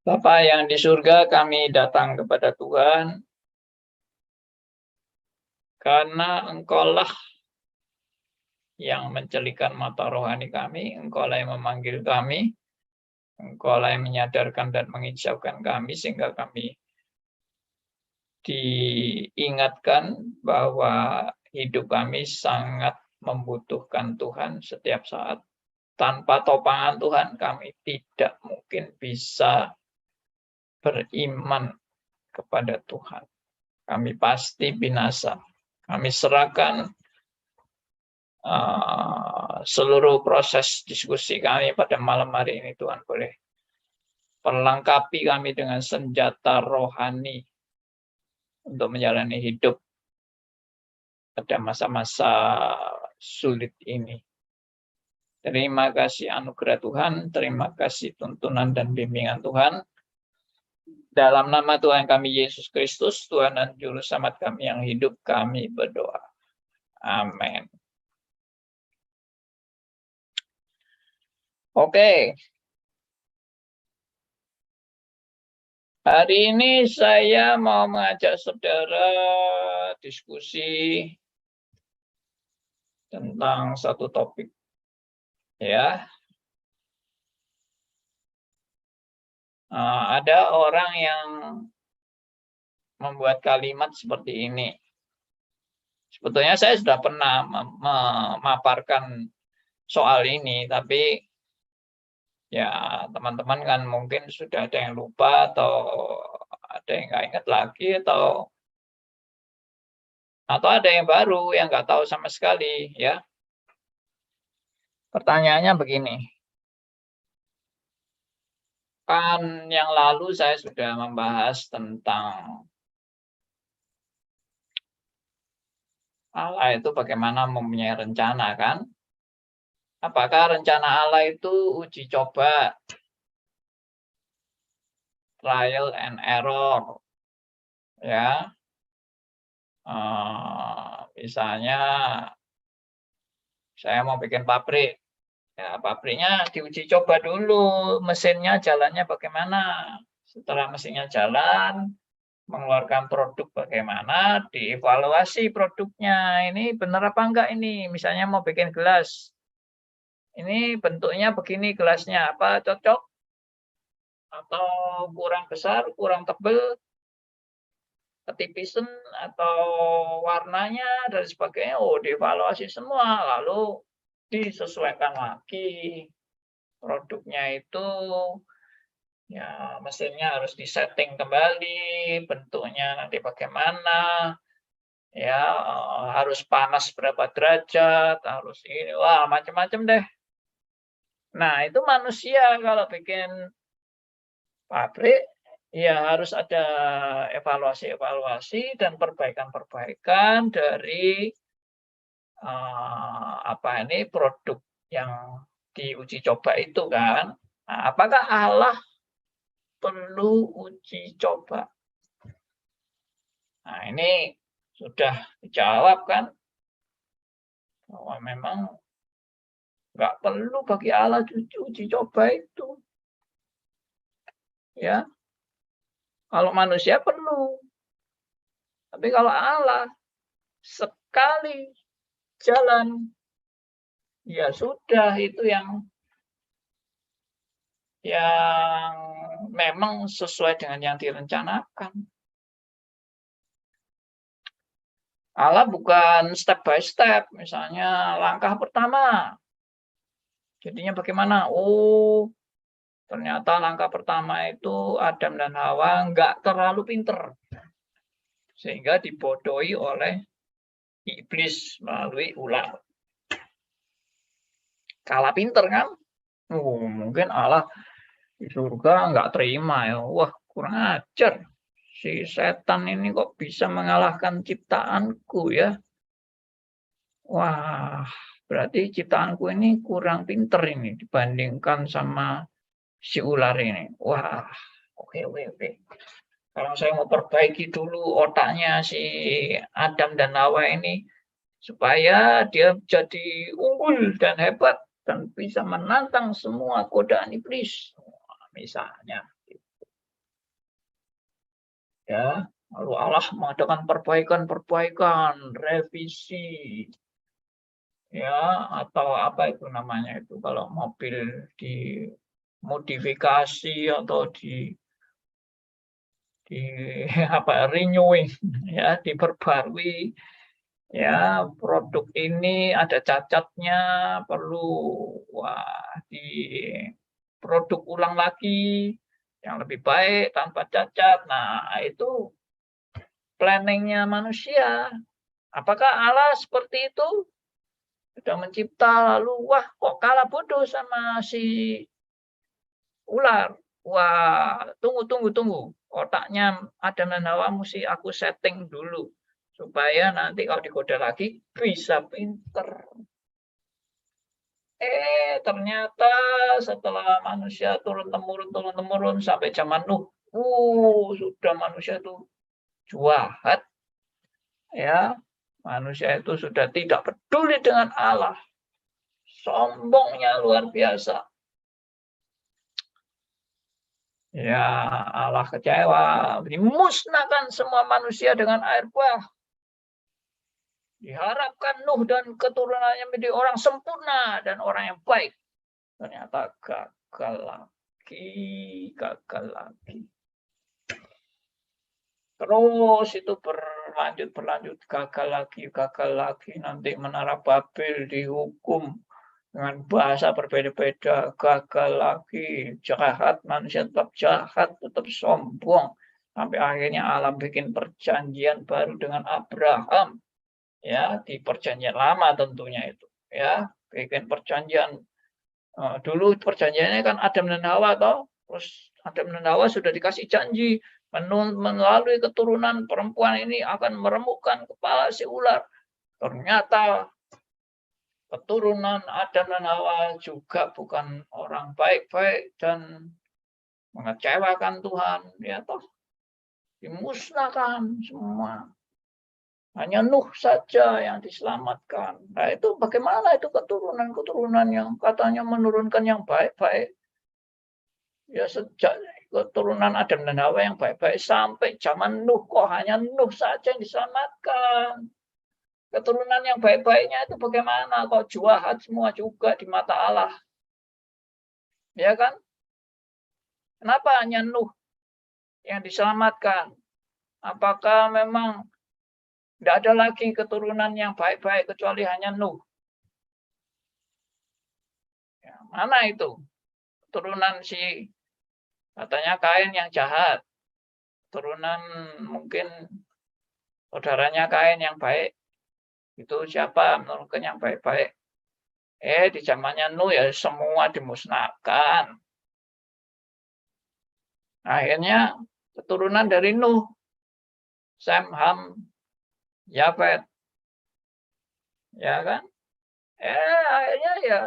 Bapa yang di surga, kami datang kepada Tuhan karena Engkaulah yang mencelikan mata rohani kami, Engkaulah yang memanggil kami, Engkaulah yang menyadarkan dan menghijaukan kami sehingga kami diingatkan bahwa hidup kami sangat membutuhkan Tuhan setiap saat. Tanpa topangan Tuhan kami tidak mungkin bisa beriman kepada Tuhan. Kami pasti binasa. Kami serahkan seluruh proses diskusi kami pada malam hari ini, Tuhan boleh perlengkapi kami dengan senjata rohani untuk menjalani hidup pada masa-masa sulit ini. Terima kasih anugerah Tuhan, terima kasih tuntunan dan bimbingan Tuhan. Dalam nama Tuhan kami Yesus Kristus, Tuhan dan Juru Selamat kami yang hidup, kami berdoa. Amin. Oke. Hari ini saya mau mengajak saudara diskusi tentang satu topik. Ya. Ada orang yang membuat kalimat seperti ini. Sebetulnya saya sudah pernah memaparkan soal ini, tapi ya teman-teman kan mungkin sudah ada yang lupa atau ada yang nggak ingat lagi atau ada yang baru yang nggak tahu sama sekali ya. Pertanyaannya begini. Kan yang lalu saya sudah membahas tentang Allah itu bagaimana mempunyai rencana kan? Apakah rencana Allah itu uji coba, trial and error, ya? Misalnya saya mau bikin pabrik, ya pabriknya diuji coba dulu, mesinnya jalannya bagaimana. Setelah mesinnya jalan, mengeluarkan produk bagaimana, dievaluasi produknya. Ini benar apa enggak ini? Misalnya mau bikin gelas. Ini bentuknya begini gelasnya, apa cocok? Atau kurang besar, kurang tebal, ketipisan, atau warnanya, dan sebagainya. Oh, dievaluasi semua, lalu disesuaikan lagi. Produknya itu, ya mesinnya harus disetting kembali, bentuknya nanti bagaimana, ya harus panas berapa derajat, harus ini, wah macam-macam deh. Nah itu manusia kalau bikin pabrik ya harus ada evaluasi-evaluasi dan perbaikan-perbaikan dari produk yang diuji coba itu kan. Nah, apakah Allah perlu uji coba? Nah ini sudah dijawab kan bahwa memang nggak perlu bagi Allah uji coba itu. Ya, kalau manusia perlu. Tapi kalau Allah sekali jalan, ya sudah itu yang memang sesuai dengan yang direncanakan. Allah bukan step by step, misalnya langkah pertama. Jadinya bagaimana? Oh, ternyata langkah pertama itu Adam dan Hawa nggak terlalu pinter. Sehingga dibodohi oleh iblis melalui ular. Kalah pinter kan? Mungkin Allah di surga nggak terima ya. Wah, kurang ajar. Si setan ini kok bisa mengalahkan ciptaanku ya. Wah, berarti ciptaanku ini kurang pinter ini dibandingkan sama si ular ini. Wah, oke. Kalau saya mau perbaiki dulu otaknya si Adam dan Hawa ini supaya dia jadi unggul dan hebat dan bisa menantang semua godaan iblis, misalnya. Ya, lalu Allah mengadakan perbaikan-perbaikan, revisi, ya, atau apa itu namanya itu kalau mobil dimodifikasi atau di apa renewing, ya, diperbarui, ya, produk ini ada cacatnya, perlu diproduk ulang lagi yang lebih baik tanpa cacat. Nah, itu planningnya manusia. Apakah Allah seperti itu? Sudah mencipta lalu wah kok kalah bodoh sama si ular. Wah, tunggu. Otaknya Adam dan Hawa mesti aku setting dulu supaya nanti kalau digoda lagi bisa pinter. Ternyata setelah manusia turun-temurun sampai zaman Nuh, sudah manusia itu jahat, ya. Manusia itu sudah tidak peduli dengan Allah. Sombongnya luar biasa. Ya, Allah kecewa, dimusnahkan semua manusia dengan air bah. Diharapkan Nuh dan keturunannya menjadi orang sempurna dan orang yang baik. Ternyata gagal lagi. Terus itu berlanjut, gagal lagi. Nanti Menara Babel dihukum dengan bahasa berbeda-beda, gagal lagi, jahat, manusia tetap jahat, tetap sombong. Sampai akhirnya Allah bikin perjanjian baru dengan Abraham. Ya, di perjanjian lama tentunya itu. Ya, bikin perjanjian. Dulu perjanjiannya kan Adam dan Hawa toh. Terus Adam dan Hawa sudah dikasih janji melalui keturunan perempuan ini akan meremukkan kepala si ular. Ternyata keturunan Adam dan Hawa juga bukan orang baik-baik dan mengecewakan Tuhan. Ya toh, dimusnahkan semua. Hanya Nuh saja yang diselamatkan. Nah itu bagaimana itu keturunan-keturunan yang katanya menurunkan yang baik-baik. Ya sejak keturunan Adam dan Hawa yang baik-baik sampai zaman Nuh kok hanya Nuh saja yang diselamatkan. Keturunan yang baik-baiknya itu bagaimana? Kok jahat semua juga di mata Allah. Ya kan? Kenapa hanya Nuh yang diselamatkan? Apakah memang tidak ada lagi keturunan yang baik-baik kecuali hanya Nuh? Ya, mana itu? Keturunan si katanya Kain yang jahat. Keturunan mungkin saudaranya Kain yang baik. Itu siapa menurunkan yang baik-baik? Di zamannya Nuh ya semua dimusnahkan. Akhirnya keturunan dari Nuh, Sem, Ham, Yafet. Ya kan? Akhirnya ya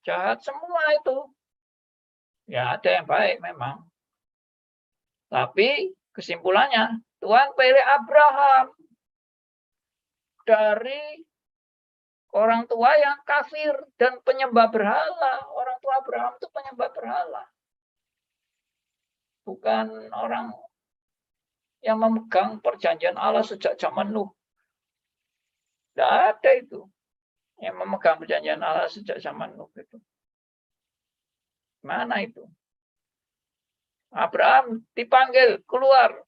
jahat semua itu. Ya ada yang baik memang. Tapi kesimpulannya Tuhan pilih Abraham dari orang tua yang kafir dan penyembah berhala. Orang tua Abraham itu penyembah berhala. Bukan orang yang memegang perjanjian Allah sejak zaman Nuh. Tidak ada itu yang memegang perjanjian Allah sejak zaman Nuh itu. Mana itu? Abraham dipanggil keluar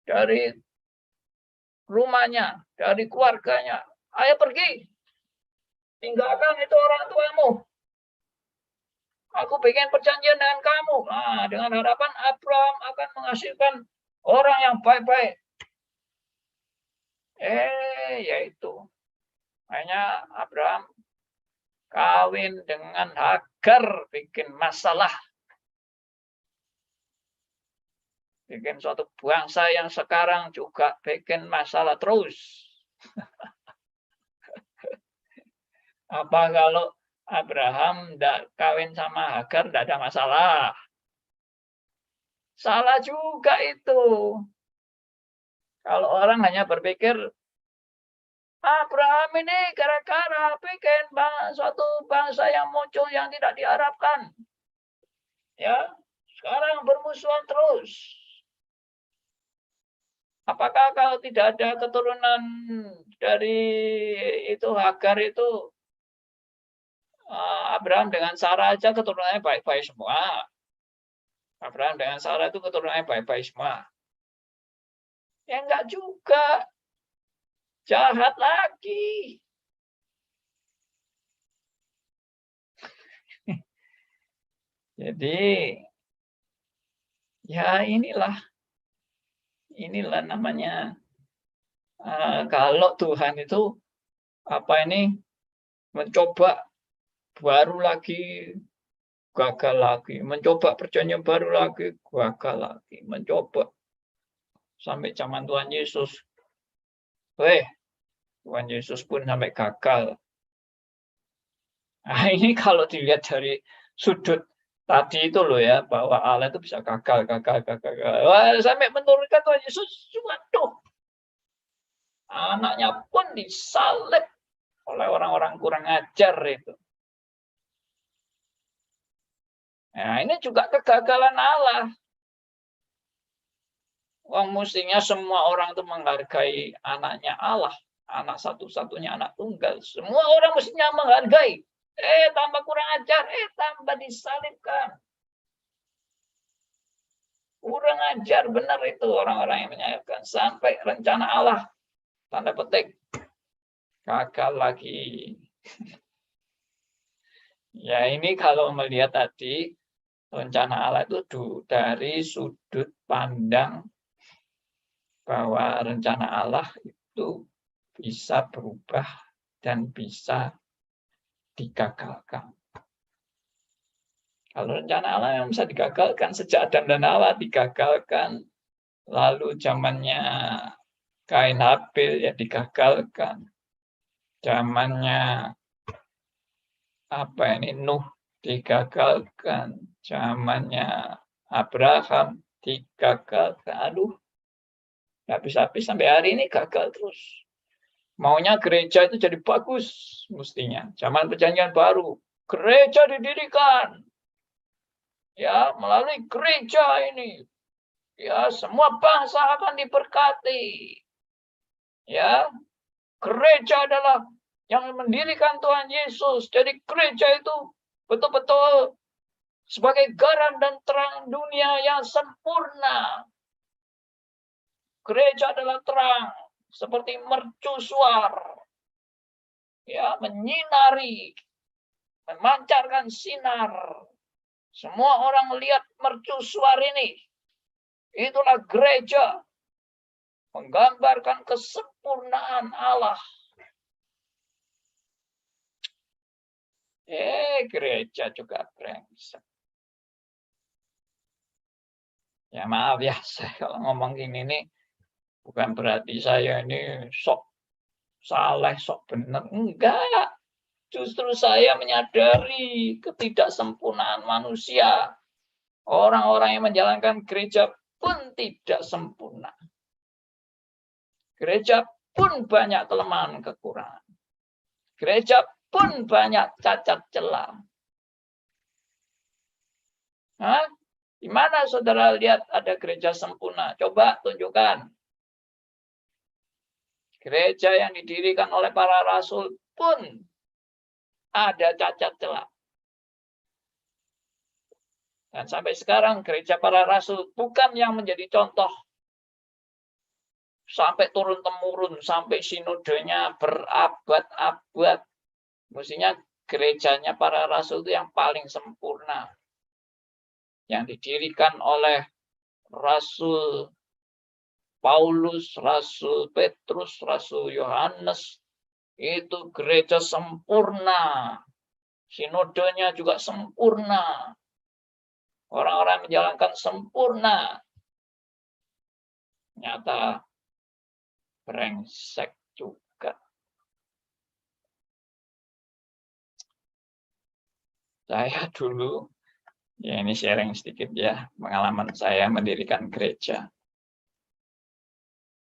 dari rumahnya, dari keluarganya. Ayo pergi, tinggalkan itu orang tuamu. Aku bikin perjanjian dengan kamu. Nah, dengan harapan Abraham akan menghasilkan orang yang baik-baik. Yaitu. Hanya Abraham kawin dengan Hagar, bikin masalah. Bikin suatu bangsa yang sekarang juga bikin masalah terus. Apa kalau Abraham tidak kawin sama Hagar, tidak ada masalah? Salah juga itu. Kalau orang hanya berpikir, Abraham ini gara-gara bikin suatu bangsa yang muncul yang tidak diharapkan. Ya, sekarang bermusuhan terus. Apakah kalau tidak ada keturunan dari itu Hagar itu, Abraham dengan Sarah aja keturunannya baik-baik semua? Abraham dengan Sarah itu keturunannya baik-baik semua? Ya enggak juga. Jahat lagi. Jadi, ya inilah namanya. Kalau Tuhan itu mencoba baru lagi, gagal lagi, mencoba perjanjian baru lagi, gagal lagi, mencoba sampai zaman Tuhan Yesus. Tuhan Yesus pun sampai gagal. Nah, ini kalau dilihat dari sudut tadi itu loh ya, bahwa Allah itu bisa gagal. Wah, sampai menurunkan Tuhan Yesus, waduh, anaknya pun disalib oleh orang-orang kurang ajar itu. Nah, ini juga kegagalan Allah. Wong mestinya semua orang itu menghargai anaknya Allah, anak satu-satunya, anak tunggal. Semua orang mestinya menghargai. Tambah kurang ajar, tambah disalibkan. Kurang ajar benar itu orang-orang yang menyalibkan. Sampai rencana Allah, tanda petik, gagal lagi. Ya ini kalau melihat tadi, rencana Allah itu dari sudut pandang bahwa rencana Allah itu bisa berubah dan bisa digagalkan. Kalau rencana Allah yang bisa digagalkan, sejak Adam dan Hawa digagalkan, lalu zamannya Kain Habil ya digagalkan, zamannya Nuh digagalkan, zamannya Abraham digagalkan. Aduh, habis-habis sampai hari ini gagal terus. Maunya gereja itu jadi bagus mestinya. Zaman perjanjian baru, gereja didirikan. Ya, melalui gereja ini, ya semua bangsa akan diberkati. Ya, gereja adalah yang mendirikan Tuhan Yesus. Jadi gereja itu betul-betul sebagai garam dan terang dunia yang sempurna. Gereja adalah terang seperti mercusuar. Ya, menyinari, memancarkan sinar. Semua orang melihat mercusuar ini. Itulah gereja. Menggambarkan kesempurnaan Allah. Gereja juga brengsek. Ya maaf ya, saya kalau ngomong gini nih, bukan berarti saya ini sok saleh, sok benar. Enggak. Justru saya menyadari ketidaksempurnaan manusia. Orang-orang yang menjalankan gereja pun tidak sempurna. Gereja pun banyak kelemahan kekurangan. Gereja pun banyak cacat celah. Di mana saudara lihat ada gereja sempurna? Coba tunjukkan. Gereja yang didirikan oleh para rasul pun ada cacat celah. Dan sampai sekarang gereja para rasul bukan yang menjadi contoh. Sampai turun-temurun, sampai sinodenya berabad-abad. Mestinya gerejanya para rasul itu yang paling sempurna. Yang didirikan oleh Rasul Paulus, Rasul Petrus, Rasul Yohanes. Itu gereja sempurna. Sinodenya juga sempurna. Orang-orang menjalankan sempurna. Nyata brengsek juga. Saya dulu, ya ini sharing sedikit ya, pengalaman saya mendirikan gereja.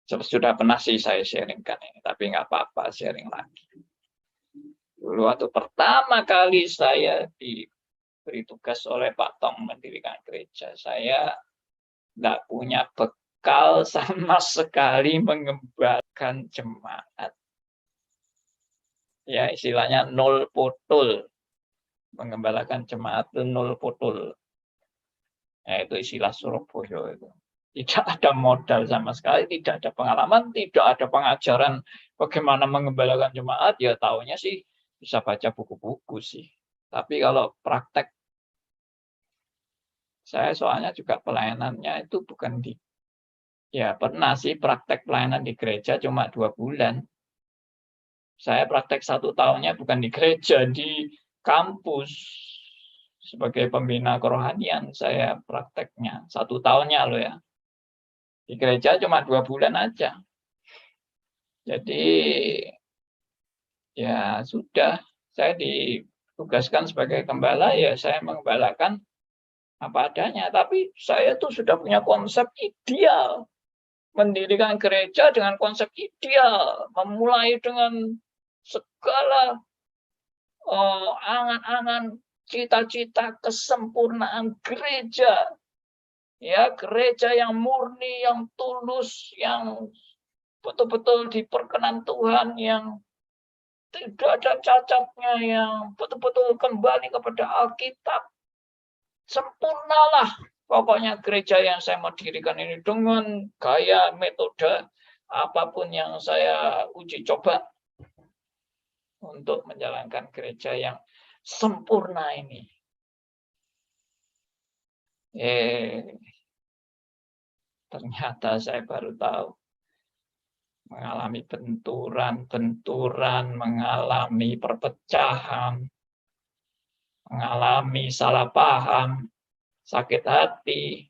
Sudah pernah sih saya sharingkan ini, tapi nggak apa-apa sharing lagi. Dulu waktu pertama kali saya diberi tugas oleh Pak Tong mendirikan gereja, saya nggak punya bekal bakal sama sekali mengembalakan jemaat. Ya, istilahnya nol putul. Mengembalakan jemaat itu nol putul. Ya, itu istilah Surabaya itu. Tidak ada modal sama sekali, tidak ada pengalaman, tidak ada pengajaran bagaimana mengembalakan jemaat, ya taunya sih bisa baca buku-buku sih. Tapi kalau praktek, saya soalnya juga pelayanannya itu bukan di, ya pernah sih praktek pelayanan di gereja cuma 2 bulan. Saya praktek 1 tahunnya bukan di gereja, di kampus. Sebagai pembina kerohanian saya prakteknya 1 tahunnya loh ya. Di gereja cuma 2 bulan aja. Jadi ya sudah, saya ditugaskan sebagai gembala, ya saya mengembalakan apa adanya. Tapi saya tuh sudah punya konsep ideal. Mendirikan gereja dengan konsep ideal. Memulai dengan segala angan-angan, cita-cita kesempurnaan gereja. Ya, gereja yang murni, yang tulus, yang betul-betul diperkenan Tuhan, yang tidak ada cacatnya, yang betul-betul kembali kepada Alkitab. Sempurnalah pokoknya gereja yang saya mau dirikan ini dengan gaya metode apapun yang saya uji coba untuk menjalankan gereja yang sempurna ini. Ternyata saya baru tahu, mengalami benturan-benturan, mengalami perpecahan, mengalami salah paham, sakit hati,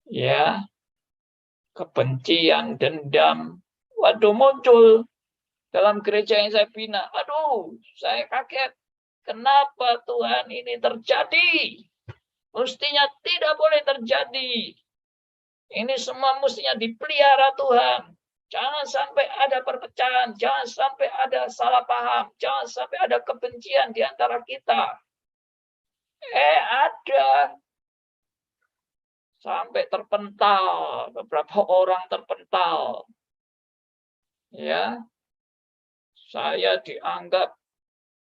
ya, kebencian, dendam. Waduh, muncul dalam gereja yang saya bina. Aduh, saya kaget. Kenapa Tuhan ini terjadi? Mestinya tidak boleh terjadi. Ini semua mestinya dipelihara Tuhan. Jangan sampai ada perpecahan, jangan sampai ada salah paham, jangan sampai ada kebencian di antara kita. Ada. Sampai terpental, beberapa orang terpental. Ya. Saya dianggap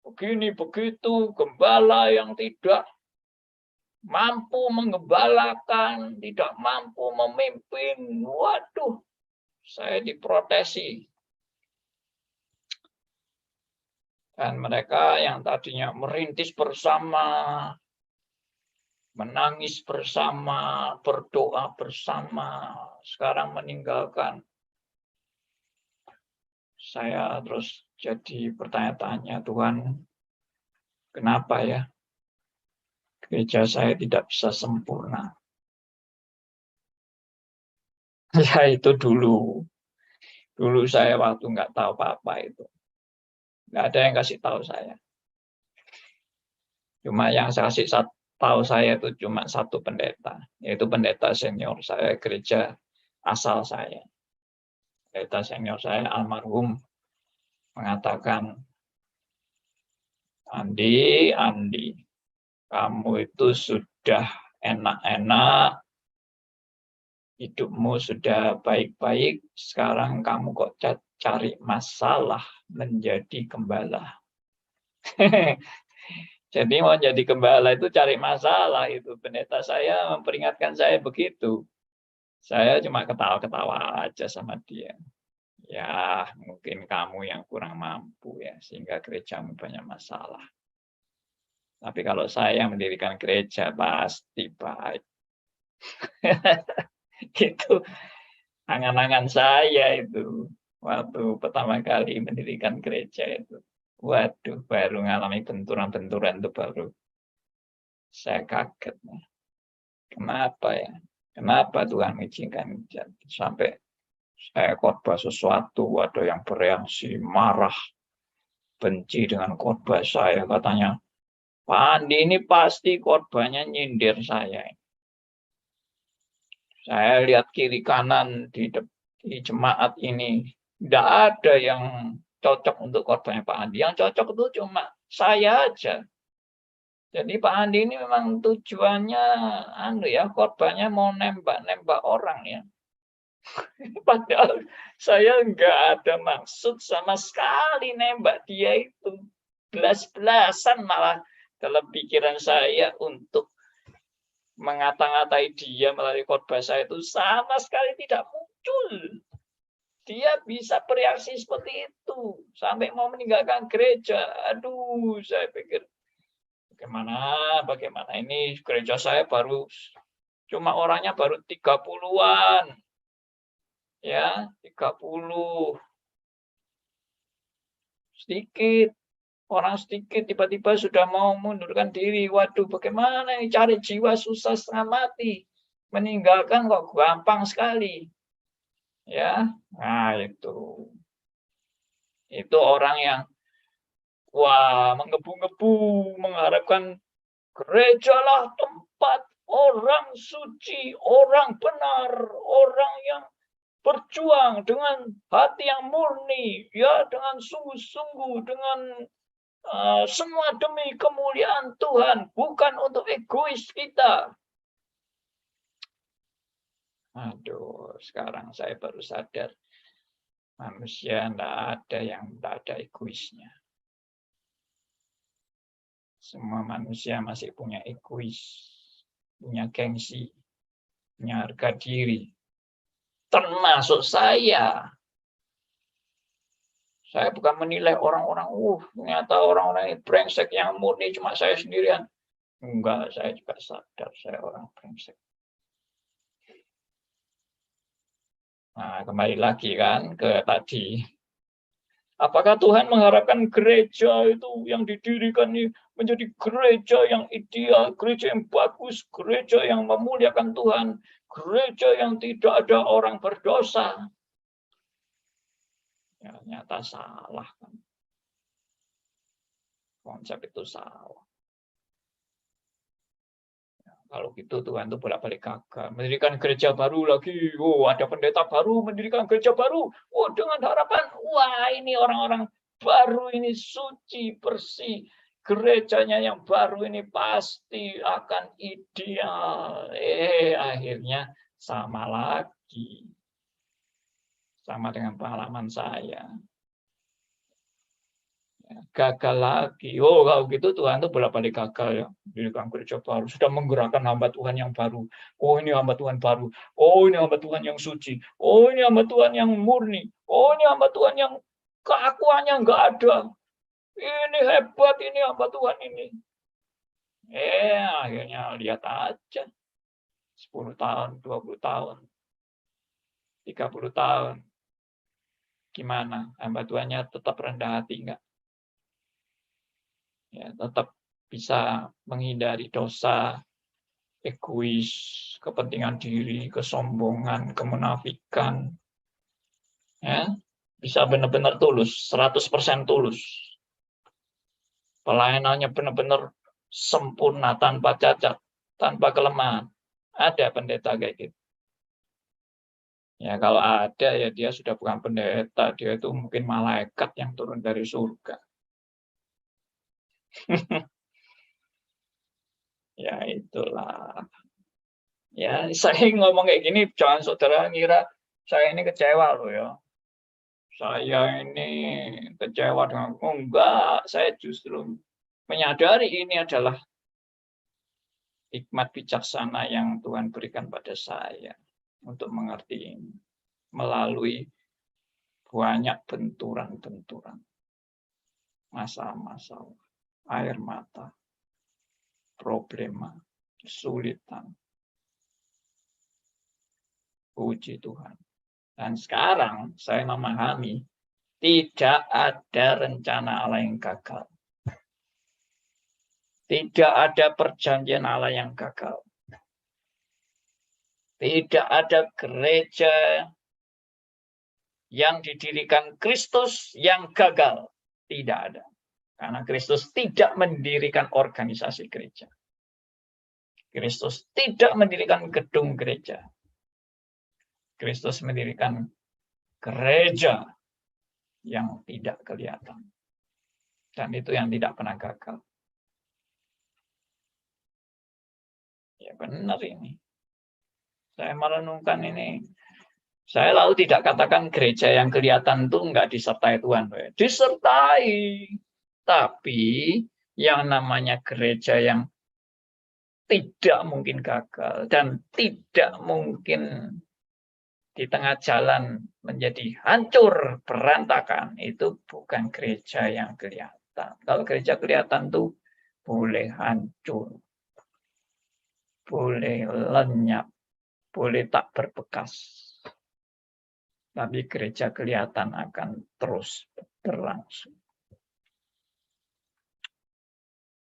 begini begitu, gembala yang tidak mampu menggembalakan, tidak mampu memimpin. Waduh, saya diprotesi. Dan mereka yang tadinya merintis bersama, menangis bersama, berdoa bersama, sekarang meninggalkan. Saya terus jadi bertanya-tanya, Tuhan, kenapa ya gereja saya tidak bisa sempurna? Ya itu dulu. Dulu saya waktu nggak tahu apa-apa itu. Nggak ada yang kasih tahu saya. Cuma yang saya kasih tahu saya itu cuma satu pendeta, yaitu pendeta senior saya, gereja asal saya. Pendeta senior saya almarhum mengatakan, Andi, kamu itu sudah enak-enak, hidupmu sudah baik-baik, sekarang kamu kok cari masalah menjadi gembala. Jadi mau jadi gembala itu cari masalah itu. Pendeta saya memperingatkan saya begitu. Saya cuma ketawa-ketawa aja sama dia. Ya, mungkin kamu yang kurang mampu ya, sehingga gerejamu banyak masalah. Tapi kalau saya mendirikan gereja, pasti baik. Gitu, angan-angan saya itu. Waktu pertama kali mendirikan gereja itu. Waduh, baru ngalami benturan-benturan itu baru. Saya kaget. Kenapa ya? Kenapa Tuhan mengizinkan sampai saya khotbah sesuatu, ada yang bereaksi, marah, benci dengan khotbah saya. Katanya, Pak Andi ini pasti khotbahnya nyindir saya. Saya lihat kiri kanan di jemaat ini, tidak ada yang cocok untuk khotbahnya Pak Andi. Yang cocok itu cuma saya aja. Jadi Pak Andi ini memang tujuannya, khotbahnya mau nembak-nembak orang ya. Padahal saya nggak ada maksud sama sekali nembak dia itu. Belas-belasan malah dalam pikiran saya untuk mengata-ngatai dia melalui khotbah saya itu sama sekali tidak muncul. Dia bisa bereaksi seperti itu sampai mau meninggalkan gereja. Aduh, saya pikir bagaimana ini gereja saya baru cuma orangnya baru 30-an. Ya, 30. Sedikit. Orang sedikit tiba-tiba sudah mau mundurkan diri. Waduh, bagaimana ini cari jiwa susah setengah mati. Meninggalkan kok gampang sekali. Ya, nah itu. Itu orang yang menggebu-gebu mengharapkan gerejalah tempat orang suci, orang benar, orang yang berjuang dengan hati yang murni, ya dengan sungguh-sungguh, dengan semua demi kemuliaan Tuhan, bukan untuk egois kita. Aduh, sekarang saya baru sadar manusia tidak ada yang tidak ada egoisnya. Semua manusia masih punya egois, punya gengsi, punya harga diri. Termasuk saya. Saya bukan menilai orang-orang, ternyata orang-orang ini brengsek yang murni cuma saya sendirian. Enggak, saya juga sadar saya orang brengsek. Nah, kembali lagi kan ke tadi. Apakah Tuhan mengharapkan gereja itu yang didirikan ini menjadi gereja yang ideal, gereja yang bagus, gereja yang memuliakan Tuhan, gereja yang tidak ada orang berdosa? Ya, ternyata salah kan. Konsep itu salah. Ya, kalau gitu Tuhan itu bolak-balik gagal. Mendirikan gereja baru lagi. Ada pendeta baru mendirikan gereja baru. Dengan harapan, ini orang-orang baru ini suci, bersih. Gerejanya yang baru ini pasti akan ideal. Akhirnya sama lagi. Sama dengan pengalaman saya. Gagal lagi. Kalau gitu Tuhan itu bolak-balik gagal ya. Dirikan gereja baru. Sudah menggerakkan hamba Tuhan yang baru. Ini hamba Tuhan baru. Ini hamba Tuhan yang suci. Ini hamba Tuhan yang murni. Ini hamba Tuhan yang keakuannya nggak ada. Ini hebat ini hamba Tuhan ini. Akhirnya lihat aja. 10 tahun, 20 tahun, 30 tahun. Gimana? Hamba Tuhannya tetap rendah hati nggak? Ya, tetap bisa menghindari dosa, egois, kepentingan diri, kesombongan, kemunafikan. Ya, bisa benar-benar tulus, 100% tulus. Pelayanannya benar-benar sempurna, tanpa cacat, tanpa kelemahan. Ada pendeta kayak gitu. Ya, kalau ada ya dia sudah bukan pendeta, dia itu mungkin malaikat yang turun dari surga. Ya itulah. Ya, saya ngomong kayak gini, jangan saudara ngira saya ini kecewa loh ya. Saya ini kecewa dengan enggak, saya justru menyadari ini adalah hikmat bijaksana yang Tuhan berikan pada saya untuk mengerti ini melalui banyak benturan-benturan, masalah-masalah, air mata, problema, kesulitan. Puji Tuhan. Dan sekarang saya memahami tidak ada rencana Allah yang gagal. Tidak ada perjanjian Allah yang gagal. Tidak ada gereja yang didirikan Kristus yang gagal. Tidak ada. Karena Kristus tidak mendirikan organisasi gereja. Kristus tidak mendirikan gedung gereja. Kristus mendirikan gereja yang tidak kelihatan. Dan itu yang tidak pernah gagal. Ya benar ini. Saya merenungkan ini. Saya lalu tidak katakan gereja yang kelihatan itu enggak disertai Tuhan. Disertai. Tapi yang namanya gereja yang tidak mungkin gagal dan tidak mungkin di tengah jalan menjadi hancur, berantakan, itu bukan gereja yang kelihatan. Kalau gereja kelihatan tuh boleh hancur, boleh lenyap, boleh tak berbekas. Tapi gereja kelihatan akan terus berlangsung.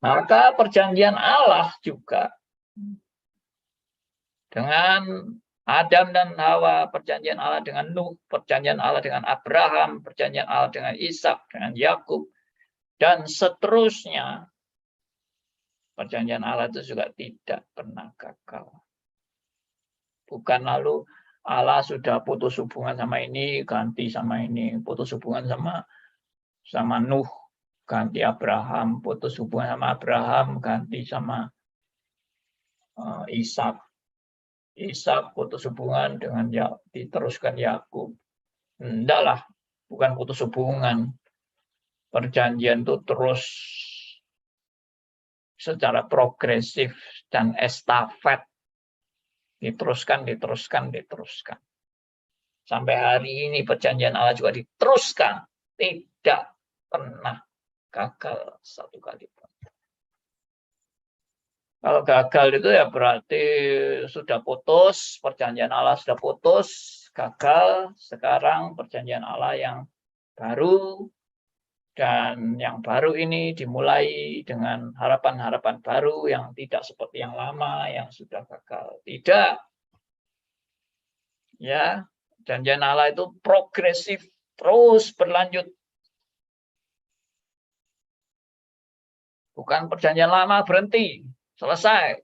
Maka perjanjian Allah juga dengan Adam dan Hawa, perjanjian Allah dengan Nuh, perjanjian Allah dengan Abraham, perjanjian Allah dengan Ishak, dengan Yakub, dan seterusnya. Perjanjian Allah itu juga tidak pernah gagal. Bukan lalu Allah sudah putus hubungan sama ini, ganti sama ini, putus hubungan sama Nuh, ganti Abraham, putus hubungan sama Abraham, ganti sama Ishak. Ishak putus hubungan dengan diteruskan Yakub. Enggak lah, bukan putus hubungan. Perjanjian itu terus secara progresif dan estafet. Diteruskan. Sampai hari ini perjanjian Allah juga diteruskan. Tidak pernah gagal satu kali pun. Kalau gagal itu ya berarti sudah putus, perjanjian Allah sudah putus, gagal. Sekarang perjanjian Allah yang baru, dan yang baru ini dimulai dengan harapan-harapan baru yang tidak seperti yang lama yang sudah gagal. Tidak. Ya, perjanjian Allah itu progresif, terus berlanjut. Bukan perjanjian lama berhenti, selesai.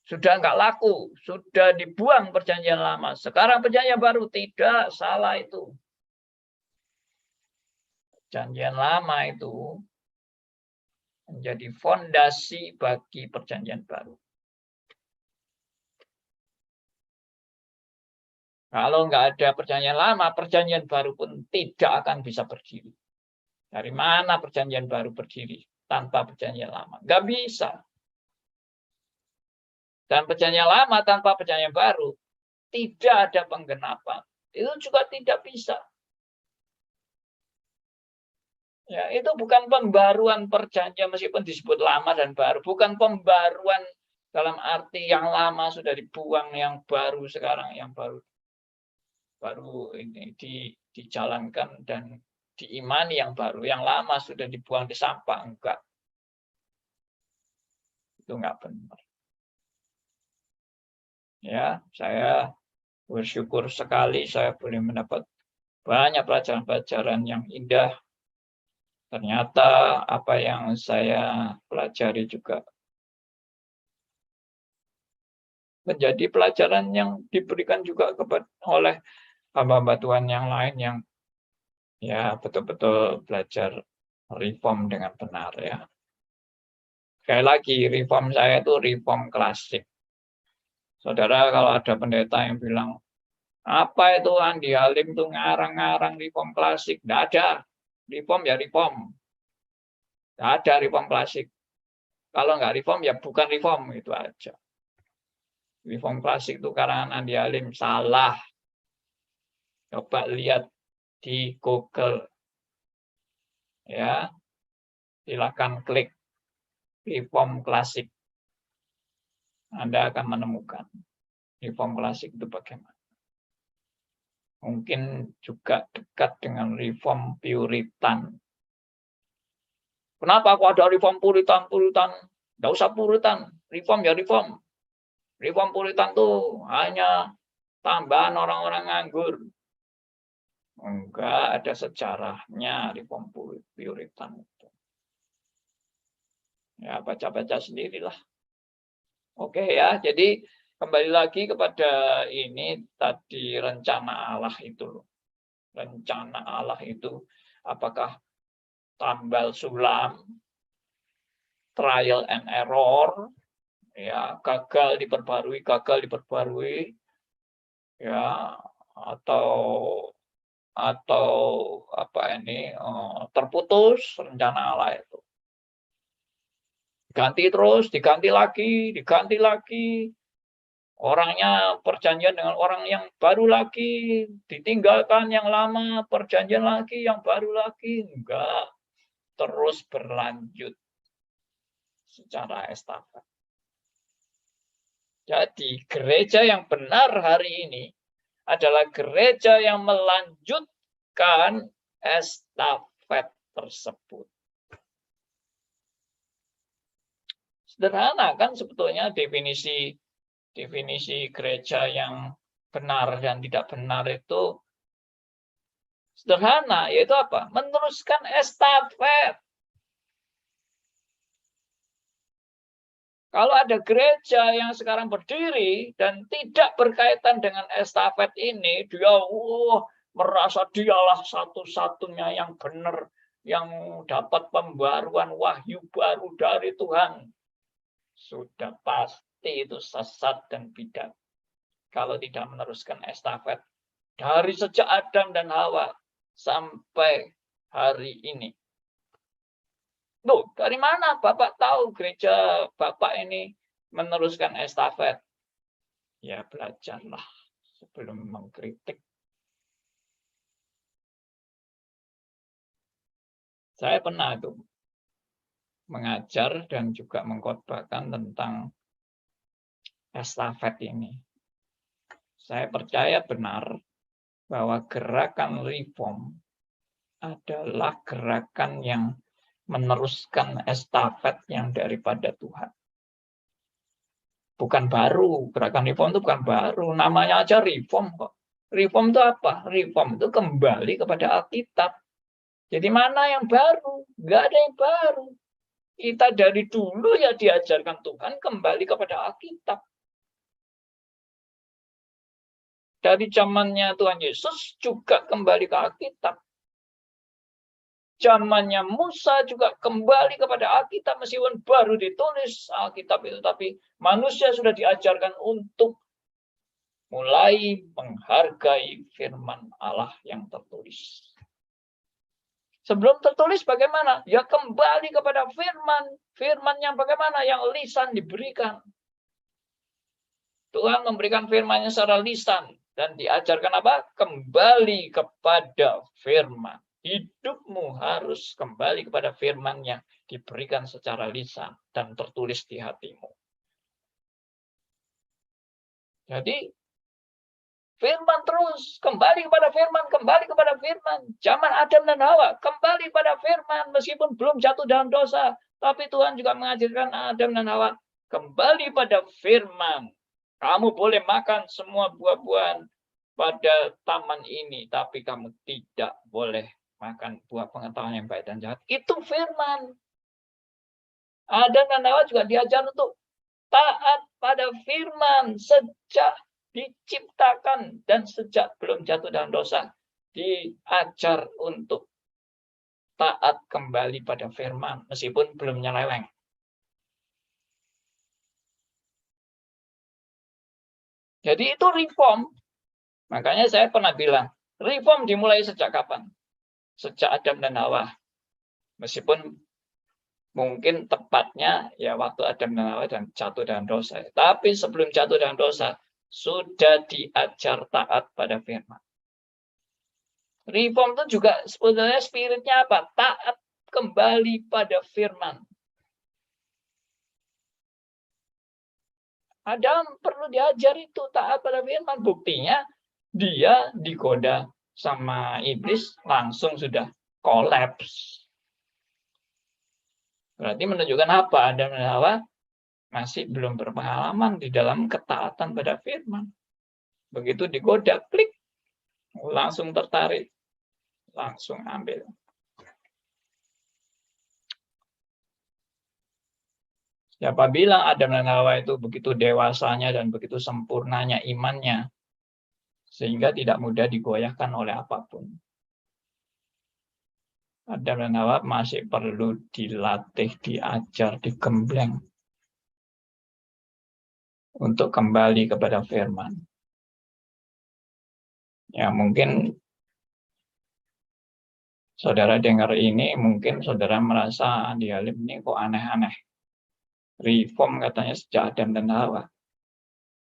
Sudah enggak laku, sudah dibuang perjanjian lama. Sekarang perjanjian baru, tidak, salah itu. Perjanjian lama itu menjadi fondasi bagi perjanjian baru. Kalau enggak ada perjanjian lama, perjanjian baru pun tidak akan bisa berdiri. Dari mana perjanjian baru berdiri tanpa perjanjian lama? Enggak bisa. Dan perjanjian lama tanpa perjanjian baru tidak ada penggenapan. Itu juga tidak bisa. Ya, itu bukan pembaruan perjanjian meskipun disebut lama dan baru. Bukan pembaruan dalam arti yang lama sudah dibuang, yang baru sekarang yang baru ini dijalankan dan diimani yang baru. Yang lama sudah dibuang di sampah, enggak. Itu enggak benar. Ya, saya bersyukur sekali saya boleh mendapat banyak pelajaran-pelajaran yang indah. Ternyata apa yang saya pelajari juga menjadi pelajaran yang diberikan juga oleh hamba-hamba Tuhan yang lain yang ya betul-betul belajar reform dengan benar ya. Sekali lagi, reform saya itu reform klasik. Saudara, kalau ada pendeta yang bilang, apa itu Andi Halim itu ngarang-ngarang reform klasik? Tidak ada. Reform ya reform. Tidak ada reform klasik. Kalau nggak reform ya bukan reform, itu aja. Reform klasik itu karangan Andi Halim, salah. Coba lihat di Google. Ya. Silakan klik reform klasik. Anda akan menemukan reform klasik itu bagaimana. Mungkin juga dekat dengan reform Puritan. Kenapa kok ada reform Puritan? Nggak usah Puritan, reform ya reform. Reform Puritan tuh hanya tambahan orang-orang nganggur. Enggak ada sejarahnya reform Puritan itu. Ya, baca-baca sendirilah. Oke ya, jadi kembali lagi kepada ini tadi rencana Allah itu. Rencana Allah itu apakah tambal sulam, trial and error, ya gagal diperbarui, ya, atau apa ini, terputus rencana Allah itu. Diganti lagi. Orangnya perjanjian dengan orang yang baru lagi, ditinggalkan yang lama, perjanjian lagi, yang baru lagi. Enggak, terus berlanjut secara estafet. Jadi gereja yang benar hari ini adalah gereja yang melanjutkan estafet tersebut. Sederhana kan sebetulnya definisi gereja yang benar dan tidak benar itu sederhana, yaitu apa? Meneruskan estafet. Kalau ada gereja yang sekarang berdiri dan tidak berkaitan dengan estafet ini, dia merasa dialah satu-satunya yang benar, yang dapat pembaruan wahyu baru dari Tuhan. Sudah pasti itu sesat dan bidat. Kalau tidak meneruskan estafet dari sejak Adam dan Hawa sampai hari ini. Loh, dari mana Bapak tahu gereja Bapak ini meneruskan estafet? Ya, belajarlah sebelum mengkritik. Saya pernah itu mengajar dan juga mengkhotbahkan tentang estafet ini. Saya percaya benar bahwa gerakan reform adalah gerakan yang meneruskan estafet yang daripada Tuhan. Bukan baru, gerakan reform itu bukan baru, namanya aja reform kok. Reform itu apa? Reform itu kembali kepada Alkitab. Jadi mana yang baru? Nggak ada yang baru. Kita dari dulu ya diajarkan Tuhan kembali kepada Alkitab. Dari zamannya Tuhan Yesus juga kembali ke Alkitab. Zamannya Musa juga kembali kepada Alkitab meskipun baru ditulis Alkitab itu, tapi manusia sudah diajarkan untuk mulai menghargai firman Allah yang tertulis. Sebelum tertulis bagaimana? Ya kembali kepada firman. Firman yang bagaimana? Yang lisan diberikan. Tuhan memberikan firman-Nya secara lisan dan diajarkan apa? Kembali kepada firman. Hidupmu harus kembali kepada firman yang diberikan secara lisan dan tertulis di hatimu. Jadi, firman terus, kembali kepada firman. Zaman Adam dan Hawa, kembali pada firman, meskipun belum jatuh dalam dosa. Tapi Tuhan juga mengajarkan Adam dan Hawa, kembali pada firman. Kamu boleh makan semua buah-buahan pada taman ini, tapi kamu tidak boleh makan buah pengetahuan yang baik dan jahat. Itu firman. Adam dan Hawa juga diajar untuk taat pada firman sejak diciptakan dan sejak belum jatuh dalam dosa. Diajar untuk taat kembali pada firman meskipun belum nyeleweng. Jadi itu reform. Makanya saya pernah bilang, reform dimulai sejak kapan? Sejak Adam dan Hawa. Meskipun mungkin tepatnya ya waktu Adam dan Hawa dan jatuh dalam dosa. Tapi sebelum jatuh dalam dosa, sudah diajar taat pada firman. Reform itu juga sebenarnya spiritnya apa? Taat kembali pada firman. Adam perlu diajar itu taat pada firman. Buktinya dia digoda sama iblis langsung sudah kolaps. Berarti menunjukkan apa? Adam dan Hawa masih belum berpengalaman di dalam ketaatan pada firman. Begitu digoda, klik, langsung tertarik, langsung ambil. Siapa bilang Adam dan Hawa itu begitu dewasanya dan begitu sempurnanya imannya, sehingga tidak mudah digoyahkan oleh apapun. Adam dan Hawa masih perlu dilatih, diajar, digembleng untuk kembali kepada firman. Ya mungkin saudara dengar ini, mungkin saudara merasa Andi Halim ini kok aneh-aneh. Reform katanya sejak Adam dan Hawa.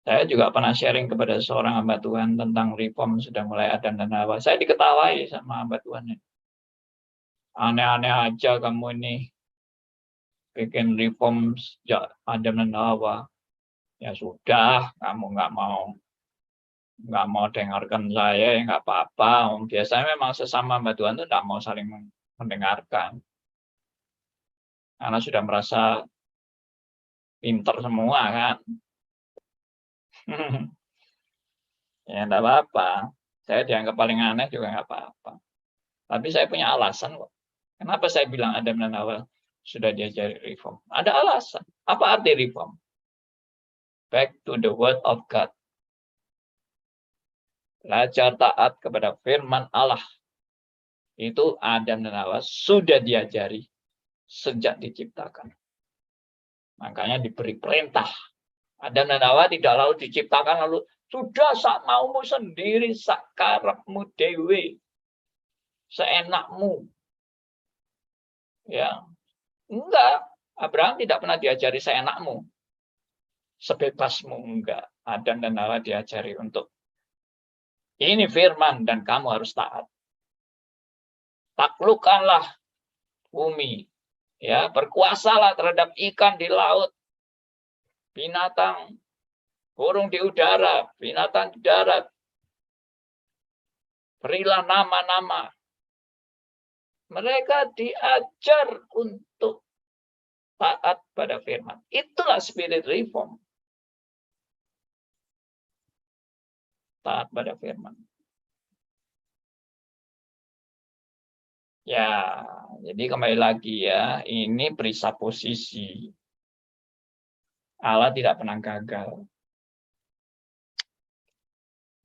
Saya juga pernah sharing kepada seorang hamba Tuhan tentang reform sudah mulai Adam dan Hawa. Saya diketawai sama hamba Tuhan. Aneh-aneh aja kamu ini bikin reform sejak Adam dan Hawa. Ya sudah, kamu nggak mau dengarkan saya, ya nggak apa-apa. Biasanya memang sesama hamba Tuhan itu nggak mau saling mendengarkan. Karena sudah merasa pinter semua kan. Ya enggak apa-apa. Saya dianggap paling aneh juga enggak apa-apa. Tapi saya punya alasan kok. Kenapa saya bilang Adam dan Hawa sudah diajari reform? Ada alasan. Apa arti reform? Back to the word of God. Belajar taat kepada firman Allah. Itu Adam dan Hawa sudah diajari sejak diciptakan. Makanya diberi perintah. Adam dan Hawa tidak lalu diciptakan lalu sudah sak maumu sendiri, sak karepmu dewe, seenakmu. Ya, enggak. Abraham tidak pernah diajari seenakmu, sebebasmu, enggak. Adam dan Hawa diajari untuk ini firman dan kamu harus taat. Taklukkanlah bumi, ya, berkuasalah terhadap ikan di laut, binatang, burung di udara, binatang di darat. Berilah nama-nama. Mereka diajar untuk taat pada firman. Itulah spirit reform. Taat pada firman. Ya, jadi kembali lagi ya, ini perisa posisi. Allah tidak pernah gagal.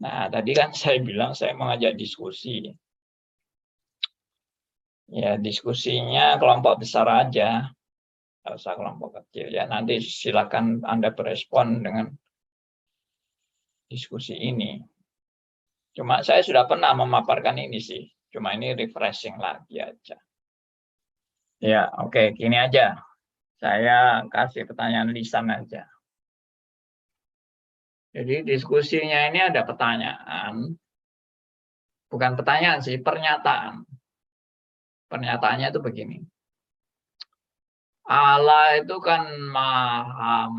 Nah, tadi kan saya bilang saya mengajak diskusi. Ya, diskusinya kelompok besar aja. Nggak usah kelompok kecil ya. Nanti silakan Anda berespon dengan diskusi ini. Cuma saya sudah pernah memaparkan ini sih. Cuma ini refreshing lagi aja. Ya, oke, gini aja. Saya kasih pertanyaan lisan aja. Jadi diskusinya ini ada pertanyaan. Bukan pertanyaan sih, pernyataan. Pernyataannya itu begini. Allah itu kan maha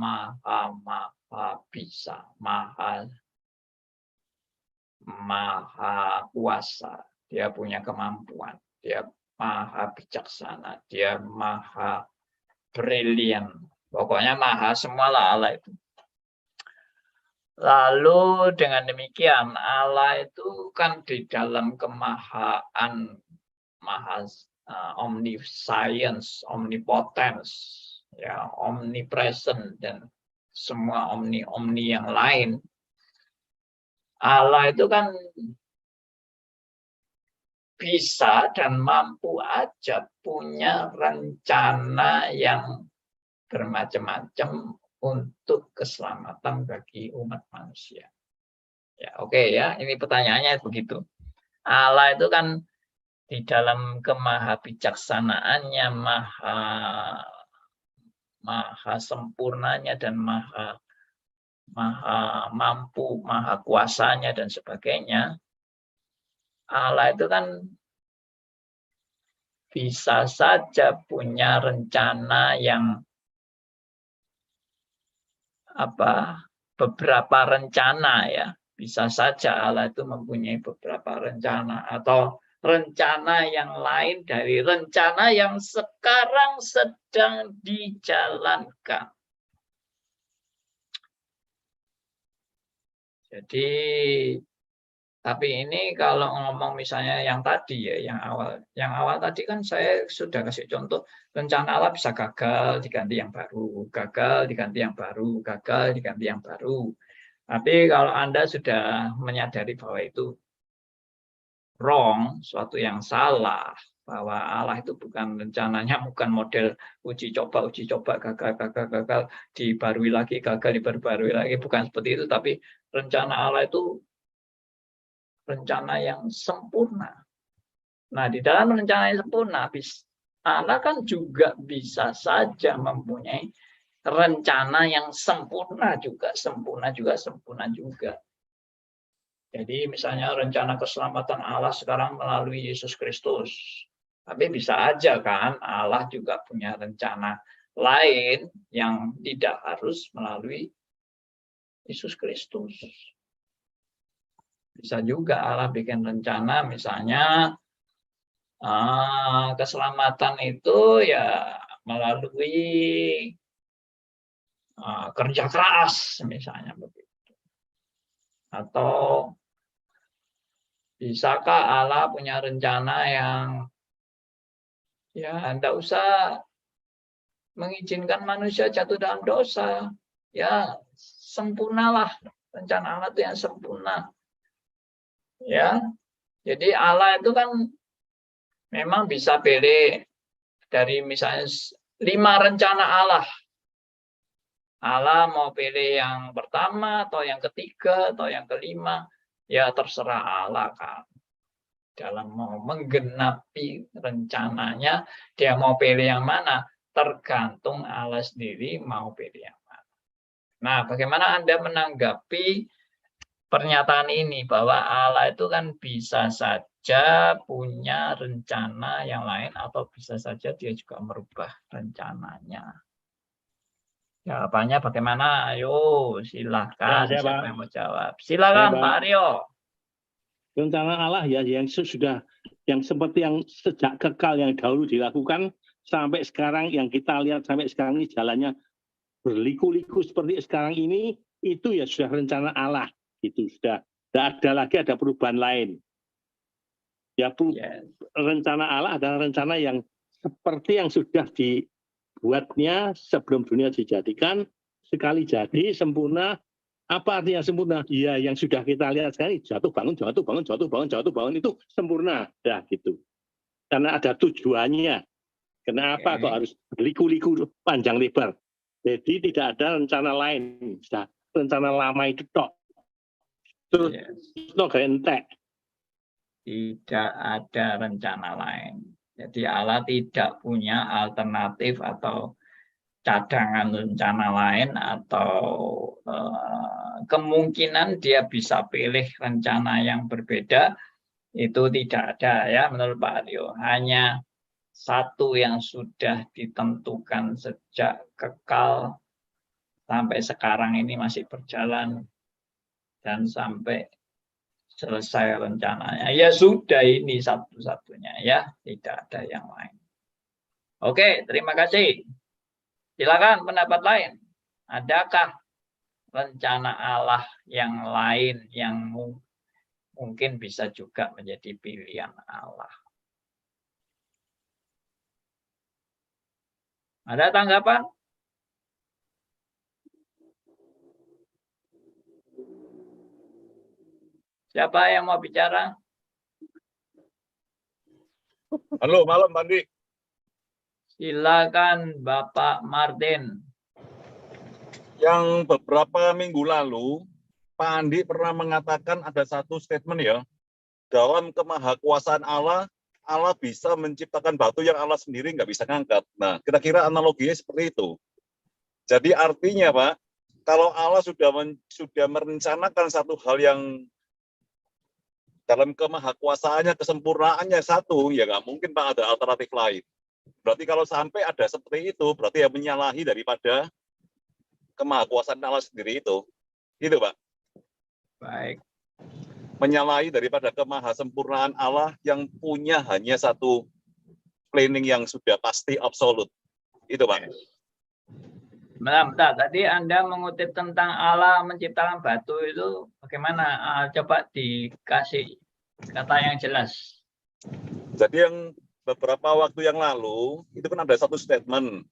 bisa, maha kuasa. Dia punya kemampuan. Dia maha bijaksana. Dia maha brilian. Pokoknya maha semualah Allah itu. Lalu dengan demikian Allah itu kan di dalam kemahaan, maha omniscience, omnipotence, ya, omnipresent dan semua omni yang lain. Allah itu kan bisa dan mampu aja punya rencana yang bermacam-macam untuk keselamatan bagi umat manusia. Ya, oke ya, ini pertanyaannya begitu. Allah itu kan di dalam kemahabijaksanaannya, maha sempurnanya dan maha mampu, maha kuasanya dan sebagainya. Allah itu kan bisa saja punya rencana yang beberapa rencana ya. Bisa saja Allah itu mempunyai beberapa rencana atau rencana yang lain dari rencana yang sekarang sedang dijalankan. Jadi, tapi ini kalau ngomong misalnya yang tadi ya, yang awal tadi kan saya sudah kasih contoh, rencana Allah bisa gagal diganti yang baru, gagal diganti yang baru, gagal diganti yang baru. Tapi kalau Anda sudah menyadari bahwa itu wrong, suatu yang salah, bahwa Allah itu bukan rencananya, bukan model uji coba, gagal, dibarui lagi, gagal, dibarui lagi, bukan seperti itu, tapi rencana Allah itu rencana yang sempurna. Nah, di dalam rencana yang sempurna, Allah kan juga bisa saja mempunyai rencana yang sempurna juga. Jadi misalnya rencana keselamatan Allah sekarang melalui Yesus Kristus. Tapi bisa aja kan Allah juga punya rencana lain yang tidak harus melalui Yesus Kristus. Bisa juga Allah bikin rencana misalnya keselamatan itu ya melalui kerja keras misalnya begitu. Atau bisakah Allah punya rencana yang ya tidak usah mengizinkan manusia jatuh dalam dosa. Ya sempurnalah rencana Allah itu yang sempurna. Ya, jadi Allah itu kan memang bisa pilih dari misalnya 5 rencana Allah. Allah mau pilih yang pertama atau yang ketiga atau yang kelima, ya terserah Allah kan. Dalam mau menggenapi rencananya, dia mau pilih yang mana, tergantung Allah sendiri mau pilih yang mana. Nah, bagaimana Anda menanggapi pernyataan ini bahwa Allah itu kan bisa saja punya rencana yang lain atau bisa saja dia juga merubah rencananya. Jawabannya bagaimana? Ayo, silahkan. Ya, Siapa Pak. yang mau jawab? Silakan, Pak Aryo. Rencana Allah ya yang sudah yang seperti yang sejak kekal yang dahulu dilakukan sampai sekarang yang kita lihat sampai sekarang ini jalannya berliku-liku seperti sekarang ini, itu ya sudah rencana Allah. Itu sudah tidak ada lagi ada perubahan lain. Ya, rencana Allah adalah rencana yang seperti yang sudah dibuatnya sebelum dunia dijadikan, sekali jadi sempurna. Apa artinya sempurna? Ya, yang sudah kita lihat sekarang jatuh bangun itu sempurna, ya gitu. Karena ada tujuannya. Kenapa kok harus berliku-liku panjang lebar? Jadi tidak ada rencana lain, rencana lama itu tok. Terus entek. Tidak ada rencana lain. Jadi Allah tidak punya alternatif atau cadangan rencana lain atau kemungkinan dia bisa pilih rencana yang berbeda, itu tidak ada ya menurut Pak Aryo. Hanya satu yang sudah ditentukan sejak kekal sampai sekarang ini masih berjalan dan sampai selesai rencananya. Ya sudah, ini satu-satunya ya, tidak ada yang lain. Oke, terima kasih. Silakan pendapat lain. Adakah rencana Allah yang lain yang mungkin bisa juga menjadi pilihan Allah? Ada tanggapan? Siapa yang mau bicara? Halo, malam Pak Andi. Silakan Bapak Martin. Yang beberapa minggu lalu, Pak Andi pernah mengatakan ada satu statement ya, dalam kemahakuasaan Allah, Allah bisa menciptakan batu yang Allah sendiri nggak bisa ngangkat. Nah, kira-kira analoginya seperti itu. Jadi artinya Pak, kalau Allah sudah merencanakan satu hal yang dalam kemahakuasaannya, kesempurnaannya satu, ya nggak mungkin Pak ada alternatif lain. Berarti kalau sampai ada seperti itu, berarti ya menyalahi daripada kemahakuasaan Allah sendiri itu. Gitu Pak. Baik. Menyalahi daripada kemahasempurnaan Allah yang punya hanya satu planning yang sudah pasti absolut. Itu Pak. Bentar, tadi Anda mengutip tentang Allah menciptakan batu itu bagaimana? Coba dikasih kata yang jelas. Jadi yang beberapa waktu yang lalu, itu kan ada satu statement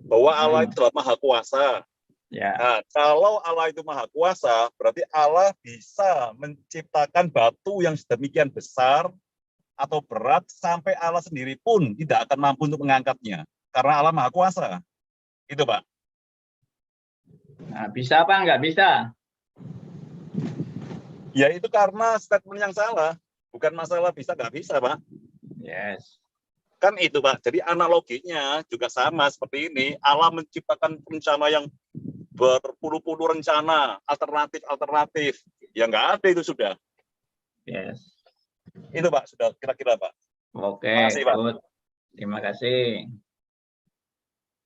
bahwa Allah itu adalah maha kuasa. Ya. Nah, kalau Allah itu maha kuasa, berarti Allah bisa menciptakan batu yang sedemikian besar atau berat sampai Allah sendiri pun tidak akan mampu untuk mengangkatnya. Karena Allah maha kuasa. Itu Pak. Nah, bisa apa nggak bisa? Ya itu karena statement yang salah, bukan masalah bisa nggak bisa, Pak. Yes. Kan itu, Pak. Jadi analoginya juga sama seperti ini. Allah menciptakan rencana yang berpuluh-puluh rencana, alternatif. Ya nggak ada itu sudah. Yes. Itu, Pak, sudah kira-kira, Pak. Oke, Terima kasih, Pak. good. Terima kasih.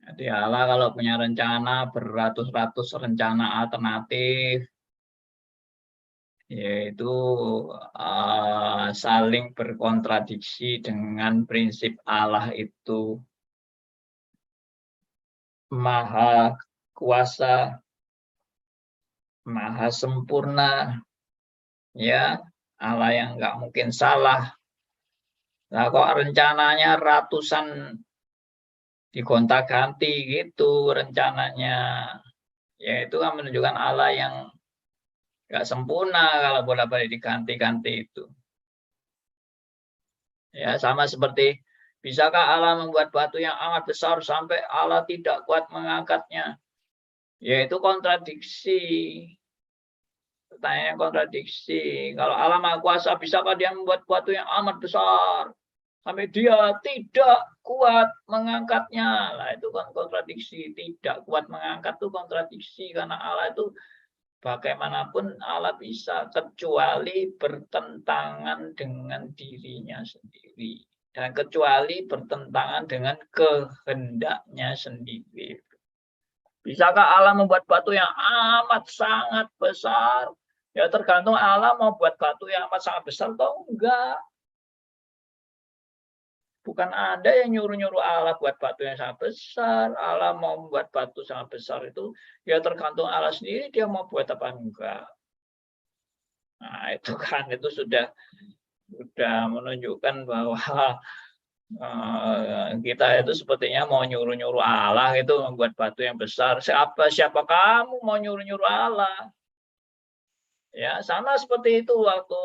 Jadi Allah kalau punya rencana beratus-ratus rencana alternatif, yaitu saling berkontradiksi dengan prinsip Allah itu maha kuasa, maha sempurna, ya Allah yang nggak mungkin salah. Nah, kok rencananya ratusan digonta-ganti gitu rencananya, ya itu kan menunjukkan Allah yang nggak sempurna kalau bolak-balik diganti-ganti itu. Ya, sama seperti bisakah Allah membuat batu yang amat besar sampai Allah tidak kuat mengangkatnya? Yaitu kontradiksi. Pertanyaan kontradiksi. Kalau Allah Maha Kuasa, bisakah dia membuat batu yang amat besar sampai dia tidak kuat mengangkatnya? Nah, itu kan kontradiksi. Tidak kuat mengangkat itu kontradiksi karena Allah itu bagaimanapun Allah bisa, kecuali bertentangan dengan dirinya sendiri. Dan kecuali bertentangan dengan kehendaknya sendiri. Bisakah Allah membuat batu yang amat sangat besar? Ya tergantung Allah mau buat batu yang amat sangat besar atau enggak. Bukan ada yang nyuruh-nyuruh Allah buat batu yang sangat besar. Allah mau membuat batu sangat besar itu ya tergantung Allah sendiri, dia mau buat apa enggak. Nah, itu kan itu sudah menunjukkan bahwa kita itu sepertinya mau nyuruh-nyuruh Allah itu membuat batu yang besar. Siapa kamu mau nyuruh-nyuruh Allah? Ya, sama seperti itu waktu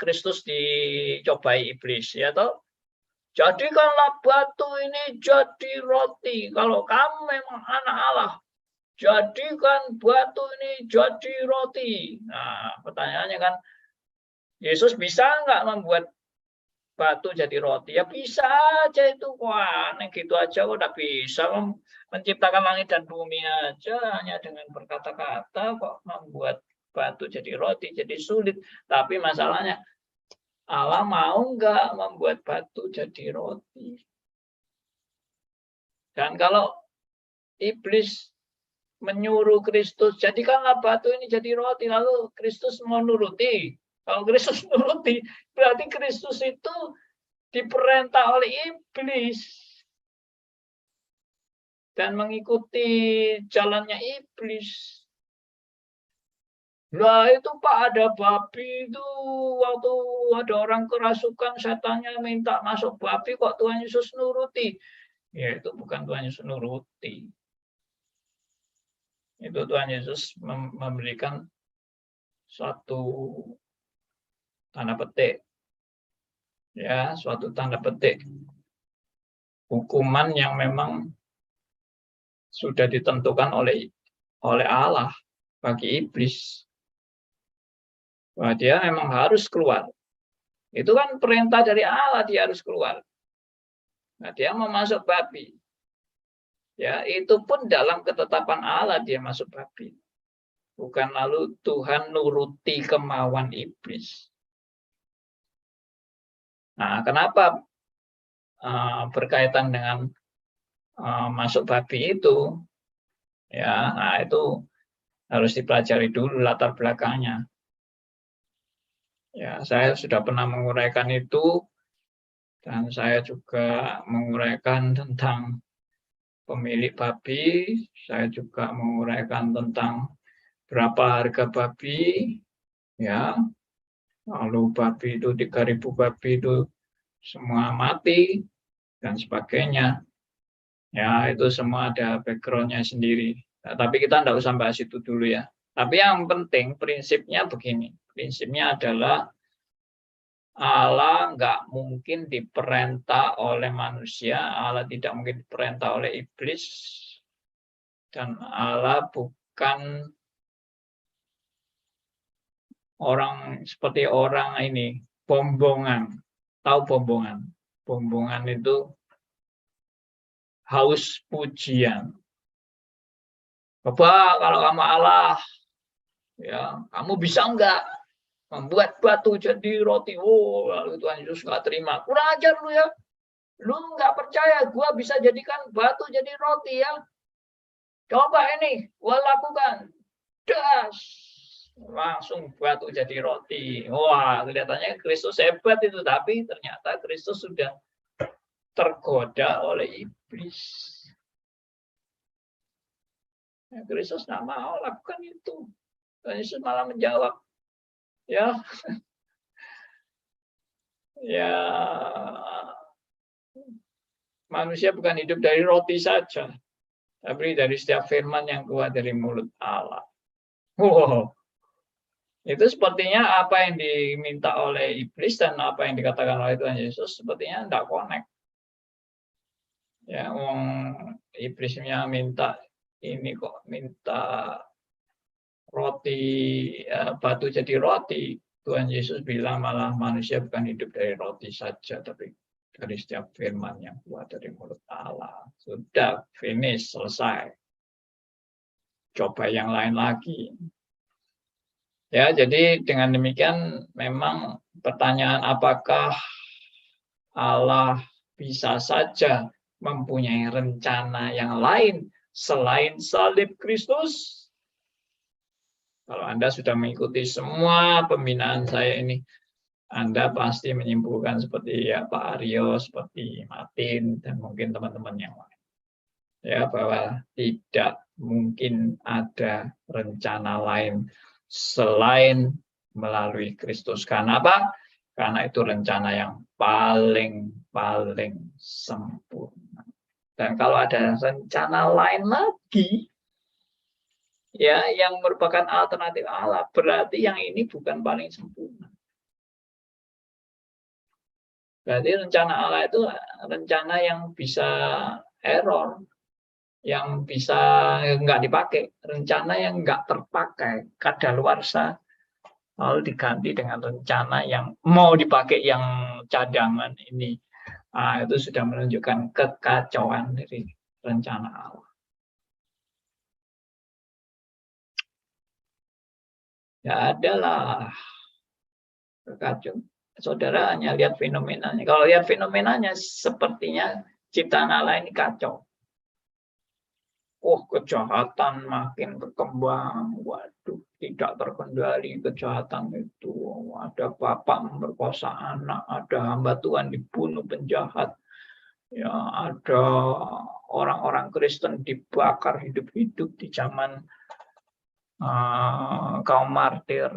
Kristus dicobai iblis, ya toh. Jadikanlah batu ini jadi roti. Kalau kamu memang anak Allah, jadikan batu ini jadi roti. Nah, pertanyaannya kan, Yesus bisa nggak membuat batu jadi roti? Ya bisa aja itu. Wah, gitu aja kok udah bisa menciptakan langit dan bumi aja hanya dengan berkata-kata kok membuat batu jadi roti jadi sulit. Tapi masalahnya Allah mau nggak membuat batu jadi roti? Dan kalau iblis menyuruh Kristus, jadikanlah batu ini jadi roti, lalu Kristus mau nuruti. Kalau Kristus nuruti, berarti Kristus itu diperintah oleh iblis dan mengikuti jalannya iblis. Lah itu Pak, ada babi itu, waktu ada orang kerasukan, setannya minta masuk babi, kok Tuhan Yesus nuruti? Ya itu bukan Tuhan Yesus nuruti. Itu Tuhan Yesus memberikan suatu tanda petik. Ya, suatu tanda petik. Hukuman yang memang sudah ditentukan oleh Allah bagi iblis. Bahwa dia memang harus keluar. Itu kan perintah dari Allah, dia harus keluar. Nah, dia mau masuk babi. Ya, itu pun dalam ketetapan Allah dia masuk babi. Bukan lalu Tuhan nuruti kemauan iblis. Nah, kenapa berkaitan dengan masuk babi itu? Ya, nah itu harus dipelajari dulu latar belakangnya. Ya, saya sudah pernah menguraikan itu, dan saya juga menguraikan tentang pemilik babi. Saya juga menguraikan tentang berapa harga babi, ya. Lalu babi itu 3.000 babi itu semua mati dan sebagainya. Ya, itu semua ada background-nya sendiri. Nah, tapi kita tidak usah bahas itu dulu ya. Tapi yang penting prinsipnya begini. Prinsipnya adalah Allah nggak mungkin diperintah oleh manusia, Allah tidak mungkin diperintah oleh iblis, dan Allah bukan seperti orang ini, bombongan. Tahu bombongan? Bombongan itu haus pujian. Coba kalau kamu Allah, ya kamu bisa enggak membuat batu jadi roti? Oh, lalu Tuhan Yesus nggak terima. Kurang ajar lu ya. Lu nggak percaya gua bisa jadikan batu jadi roti ya. Coba ini gua lakukan. Das. Langsung batu jadi roti. Wah, kelihatannya Kristus hebat itu, tapi ternyata Kristus sudah tergoda oleh iblis. Kristus nggak mau lakukan itu. Dan Yesus malah menjawab, ya, ya, manusia bukan hidup dari roti saja, tapi dari setiap firman yang keluar dari mulut Allah. Wow. Itu sepertinya apa yang diminta oleh iblis dan apa yang dikatakan oleh Tuhan Yesus sepertinya tidak connect. Ya, iblisnya minta ini kok, minta roti, batu jadi roti. Tuhan Yesus bilang malah manusia bukan hidup dari roti saja, tapi dari setiap firman yang keluar dari mulut Allah. Sudah, finish, selesai. Coba yang lain lagi. Ya, jadi dengan demikian memang pertanyaan apakah Allah bisa saja mempunyai rencana yang lain selain salib Kristus? Kalau Anda sudah mengikuti semua pembinaan saya ini, Anda pasti menyimpulkan seperti ya Pak Aryo, seperti Martin, dan mungkin teman-teman yang lain. Ya, bahwa tidak mungkin ada rencana lain selain melalui Kristus. Karena apa? Karena itu rencana yang paling sempurna. Dan kalau ada rencana lain lagi, ya, yang merupakan alternatif Allah, berarti yang ini bukan paling sempurna. Berarti rencana Allah itu rencana yang bisa error, yang bisa nggak dipakai, rencana yang nggak terpakai, kadaluarsa, lalu diganti dengan rencana yang mau dipakai yang cadangan ini. Nah, itu sudah menunjukkan kekacauan dari rencana Allah. Ya adalah kekacauan. Saudara hanya lihat fenomenanya. Kalau lihat fenomenanya, sepertinya ciptaan Allah ini kacau. Oh, kejahatan makin berkembang. Waduh, tidak terkendali kejahatan itu. Ada bapak memperkosa anak, ada hamba Tuhan dibunuh penjahat. Ya, ada orang-orang Kristen dibakar hidup-hidup di zaman kaum martir.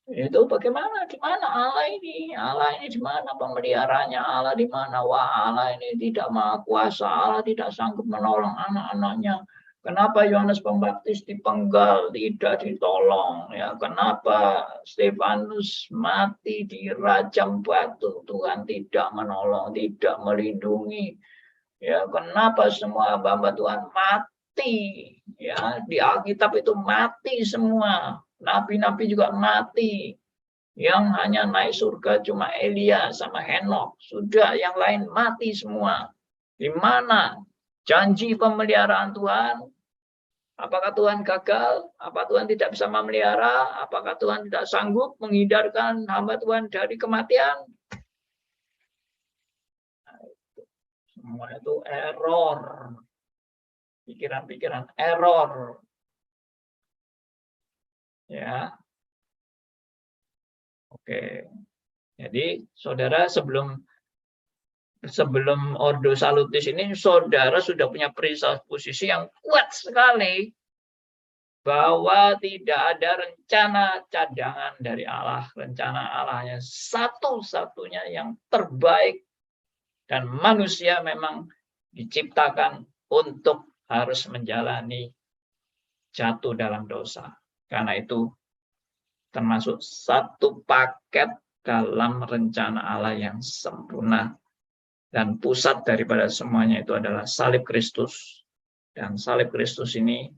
Itu bagaimana? Di mana Allah ini? Allah ini di mana pemeliharanya? Allah di mana? Wah, Allah ini tidak maha kuasa. Allah tidak sanggup menolong anak-anaknya. Kenapa Yohanes Pembaptis dipenggal, tidak ditolong? Ya, kenapa Stefanus mati di rajam batu? Tuhan tidak menolong, tidak melindungi. Ya, kenapa semua hamba Tuhan mati? Ya, di Alkitab itu mati semua. Nabi-nabi juga mati. Yang hanya naik surga cuma Elia sama Henok. Sudah, yang lain mati semua. Di mana janji pemeliharaan Tuhan? Apakah Tuhan gagal? Apa Tuhan tidak bisa memelihara? Apakah Tuhan tidak sanggup menghindarkan hamba Tuhan dari kematian? Nah, itu. Semua itu error. Pikiran-pikiran error. Ya, oke. Jadi saudara sebelum Ordo Salutis ini, saudara sudah punya presupposisi yang kuat sekali bahwa tidak ada rencana cadangan dari Allah. Rencana Allahnya satu-satunya yang terbaik, dan manusia memang diciptakan untuk harus menjalani jatuh dalam dosa. Karena itu termasuk satu paket dalam rencana Allah yang sempurna. Dan pusat daripada semuanya itu adalah salib Kristus. Dan salib Kristus ini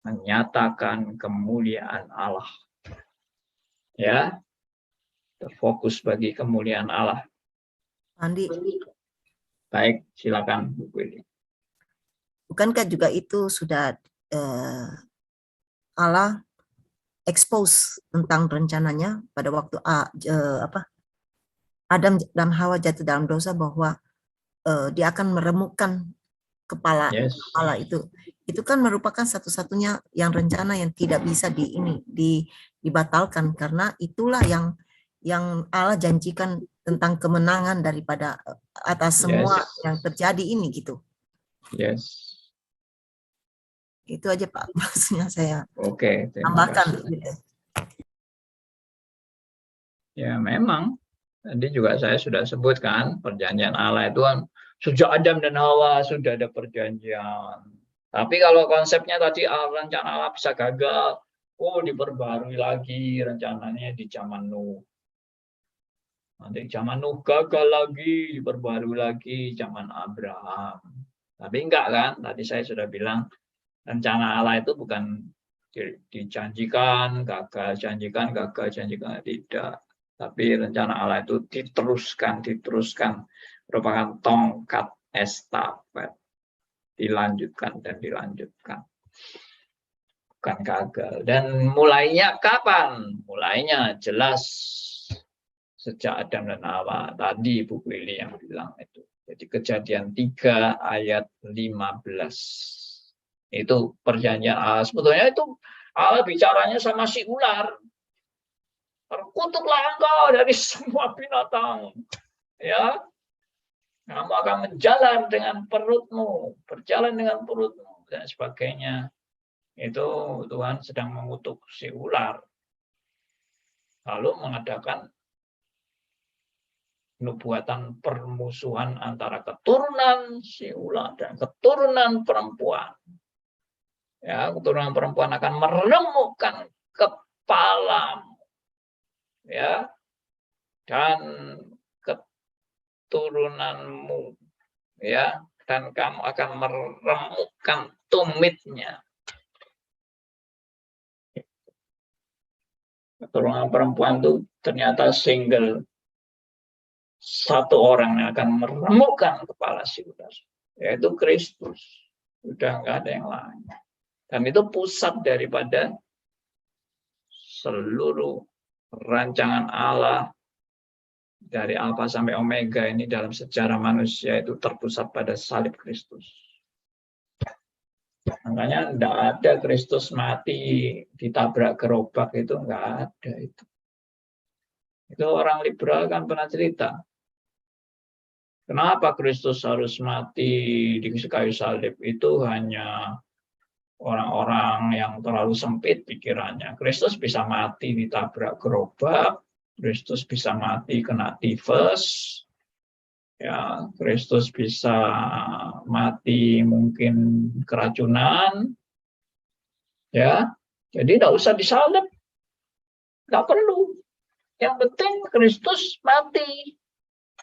menyatakan kemuliaan Allah. Ya, terfokus bagi kemuliaan Allah. Andi, Baik, silakan Bu Kwili. bukankah juga itu sudah Allah expose tentang rencananya pada waktu Adam dan Hawa jatuh dalam dosa, bahwa dia akan meremukkan kepala Yes. Allah itu kan merupakan satu-satunya yang rencana yang tidak bisa dibatalkan, karena itulah yang Allah janjikan tentang kemenangan daripada atas semua yang terjadi ini gitu. Yes. Itu aja Pak, maksudnya saya Oke, terima tambahkan kasih. gitu. Ya memang tadi juga saya sudah sebutkan perjanjian Allah itu kan sejak Adam dan Hawa sudah ada perjanjian. Tapi kalau konsepnya tadi rencana Allah bisa gagal, diperbarui lagi rencananya di zaman Nuh. Nanti zaman Nuh gagal lagi, diperbarui lagi zaman Abraham. Tapi enggak kan? Tadi saya sudah bilang rencana Allah itu bukan dijanjikan, gagal, janjikan, gagal, janjikan, tidak. Tapi rencana Allah itu diteruskan, merupakan tongkat estafet, dilanjutkan dan dilanjutkan. Bukan gagal. Dan mulainya kapan? Mulainya jelas sejak Adam dan Hawa. Tadi Bu Kwili yang bilang itu. Jadi Kejadian 3 ayat 15. Itu perjanjian Allah. Sebetulnya itu Allah bicaranya sama si ular. Terkutuklah engkau dari semua binatang. Ya, kamu akan berjalan dengan perutmu dan sebagainya. Itu Tuhan sedang mengutuk si ular. Lalu mengadakan nubuatan permusuhan antara keturunan si ular dan keturunan perempuan. Ya, keturunan perempuan akan meremukkan kepalamu. Ya, dan keturunanmu, ya, dan kamu akan meremukkan tumitnya. Keturunan perempuan itu ternyata single, satu orang yang akan meremukkan kepala si ular, yaitu Kristus. Sudah nggak ada yang lain. Dan itu pusat daripada seluruh rancangan Allah dari Alfa sampai Omega ini dalam sejarah manusia itu terpusat pada salib Kristus. Makanya tidak ada Kristus mati ditabrak gerobak, itu nggak ada itu. Itu orang liberal kan pernah cerita. Kenapa Kristus harus mati di kayu salib? Itu hanya orang-orang yang terlalu sempit pikirannya. Kristus bisa mati ditabrak gerobak, Kristus bisa mati kena tifus, ya, Kristus bisa mati mungkin keracunan, ya. Jadi tidak usah disalib, nggak perlu. Yang penting Kristus mati.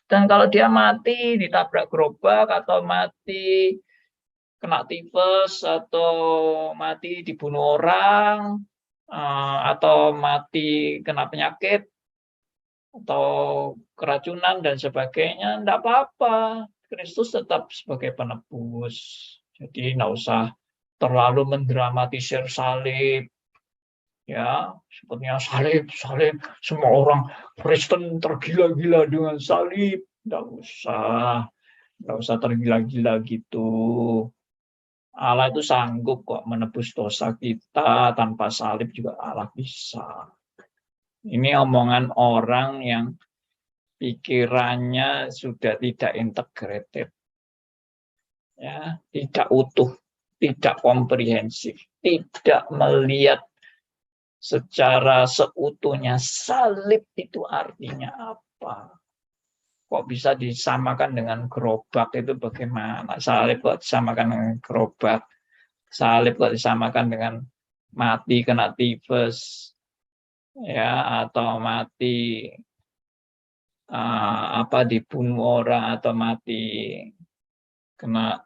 Dan kalau dia mati ditabrak gerobak atau mati kena tifus atau mati dibunuh orang atau mati kena penyakit atau keracunan dan sebagainya, tidak apa-apa. Kristus tetap sebagai penebus. Jadi tidak usah terlalu mendramatisir salib. Ya, sepertinya salib, semua orang Kristen tergila-gila dengan salib. Tidak usah tergila-gila gitu. Allah itu sanggup kok menebus dosa kita, tanpa salib juga Allah bisa. Ini omongan orang yang pikirannya sudah tidak integrated, ya, tidak utuh, tidak komprehensif, tidak melihat secara seutuhnya salib itu artinya apa. Kok bisa disamakan dengan gerobak, itu bagaimana? Salib kok disamakan dengan gerobak? Salib kok disamakan dengan mati kena tifus, ya, atau mati dibunuh orang, atau mati kena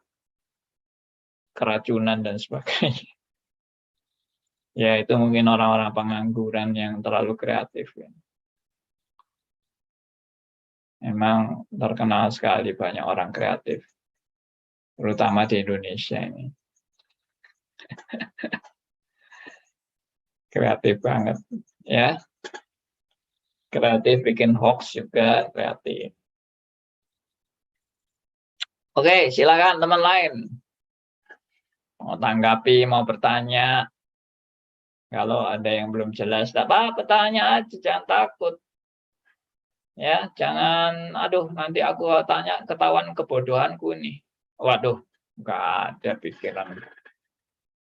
keracunan dan sebagainya. Ya itu mungkin orang-orang pengangguran yang terlalu kreatif. Ya. Memang terkenal sekali banyak orang kreatif, terutama di Indonesia ini. Kreatif banget, ya. Kreatif bikin hoax juga kreatif. Oke, silakan teman lain. Mau tanggapi, mau bertanya. Kalau ada yang belum jelas, apa bertanya aja, jangan takut. Ya, jangan, aduh nanti aku tanya ketahuan kebodohanku nih. Waduh, nggak ada pikiran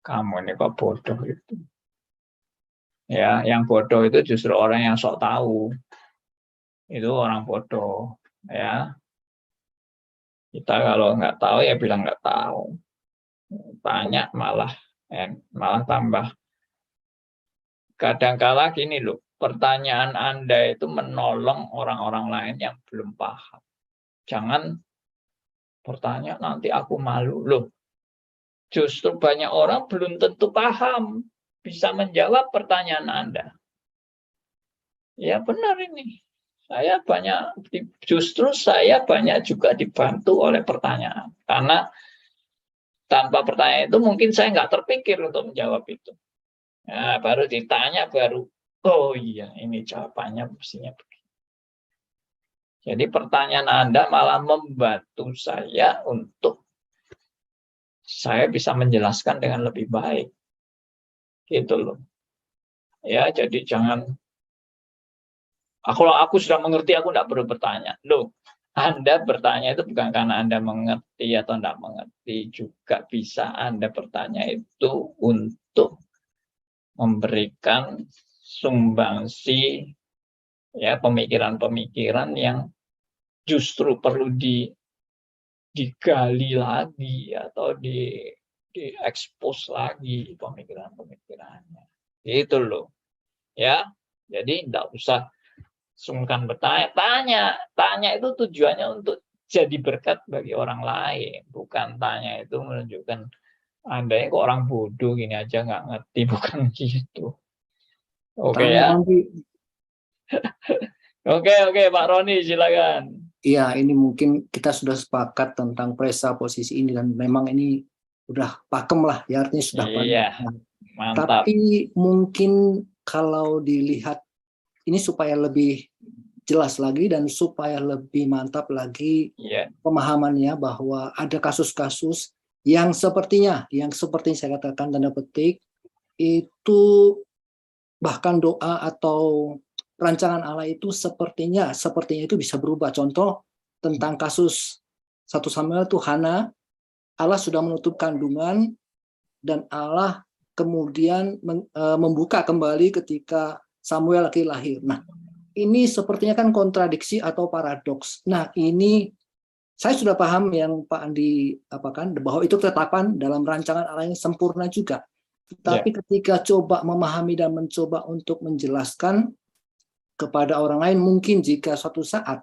kamu ini kok bodoh itu. Ya, yang bodoh itu justru orang yang sok tahu. Itu orang bodoh, ya. Kita kalau nggak tahu ya bilang nggak tahu. Tanya malah tambah. Kadang-kala gini loh, pertanyaan Anda itu menolong orang-orang lain yang belum paham. Jangan bertanya nanti aku malu loh. Justru banyak orang belum tentu paham bisa menjawab pertanyaan Anda. Ya benar ini. Justru saya banyak juga dibantu oleh pertanyaan. Karena tanpa pertanyaan itu mungkin saya nggak terpikir untuk menjawab itu. Nah, baru ditanya baru, oh iya ini jawabannya mestinya begini. Jadi pertanyaan Anda malah membantu saya untuk saya bisa menjelaskan dengan lebih baik. Gitu loh. Ya, jadi jangan, kalau aku sudah mengerti, aku tidak perlu bertanya. Loh, Anda bertanya itu bukan karena Anda mengerti atau tidak mengerti. Juga bisa Anda bertanya itu untuk memberikan sumbangsi ya pemikiran-pemikiran yang justru perlu digali lagi atau diekspos lagi pemikiran-pemikirannya. Itu loh. Ya. Jadi tidak usah sungkan bertanya. Tanya itu tujuannya untuk jadi berkat bagi orang lain. Bukan tanya itu menunjukkan Anda kok orang bodoh gini aja nggak ngerti. Bukan gitu. Oke ya. Oke, Pak Roni silakan. Iya, ini mungkin kita sudah sepakat tentang presa posisi ini dan memang ini udah pakem lah, ya artinya sudah Iya, mantap. Tapi mungkin kalau dilihat ini supaya lebih jelas lagi dan supaya lebih mantap lagi pemahamannya bahwa ada kasus-kasus yang seperti saya katakan tanda petik itu bahkan doa atau rancangan Allah itu sepertinya itu bisa berubah. Contoh tentang kasus 1 Samuel itu Hana, Allah sudah menutup kandungan dan Allah kemudian membuka kembali ketika Samuel lagi lahir. Nah, ini sepertinya kan kontradiksi atau paradoks. Nah, ini saya sudah paham yang Pak Andi bahwa itu ketetapan dalam rancangan Allah yang sempurna juga. Tapi ketika coba memahami dan mencoba untuk menjelaskan kepada orang lain, mungkin jika suatu saat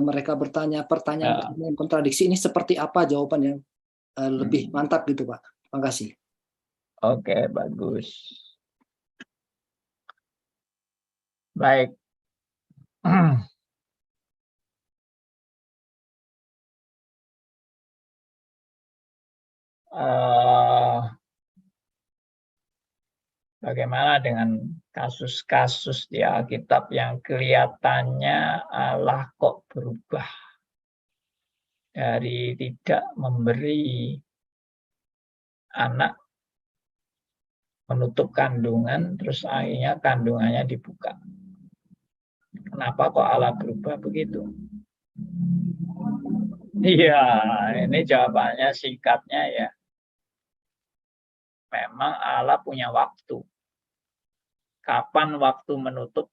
mereka bertanya pertanyaan kontradiksi ini seperti apa jawaban yang lebih mantap gitu Pak. Terima kasih. Oke, bagus. Baik. Bagaimana dengan kasus-kasus di Alkitab yang kelihatannya Allah kok berubah dari tidak memberi anak, menutup kandungan, terus akhirnya kandungannya dibuka. Kenapa kok Allah berubah begitu? Iya, ini jawabannya singkatnya ya. Memang Allah punya waktu. Kapan waktu menutup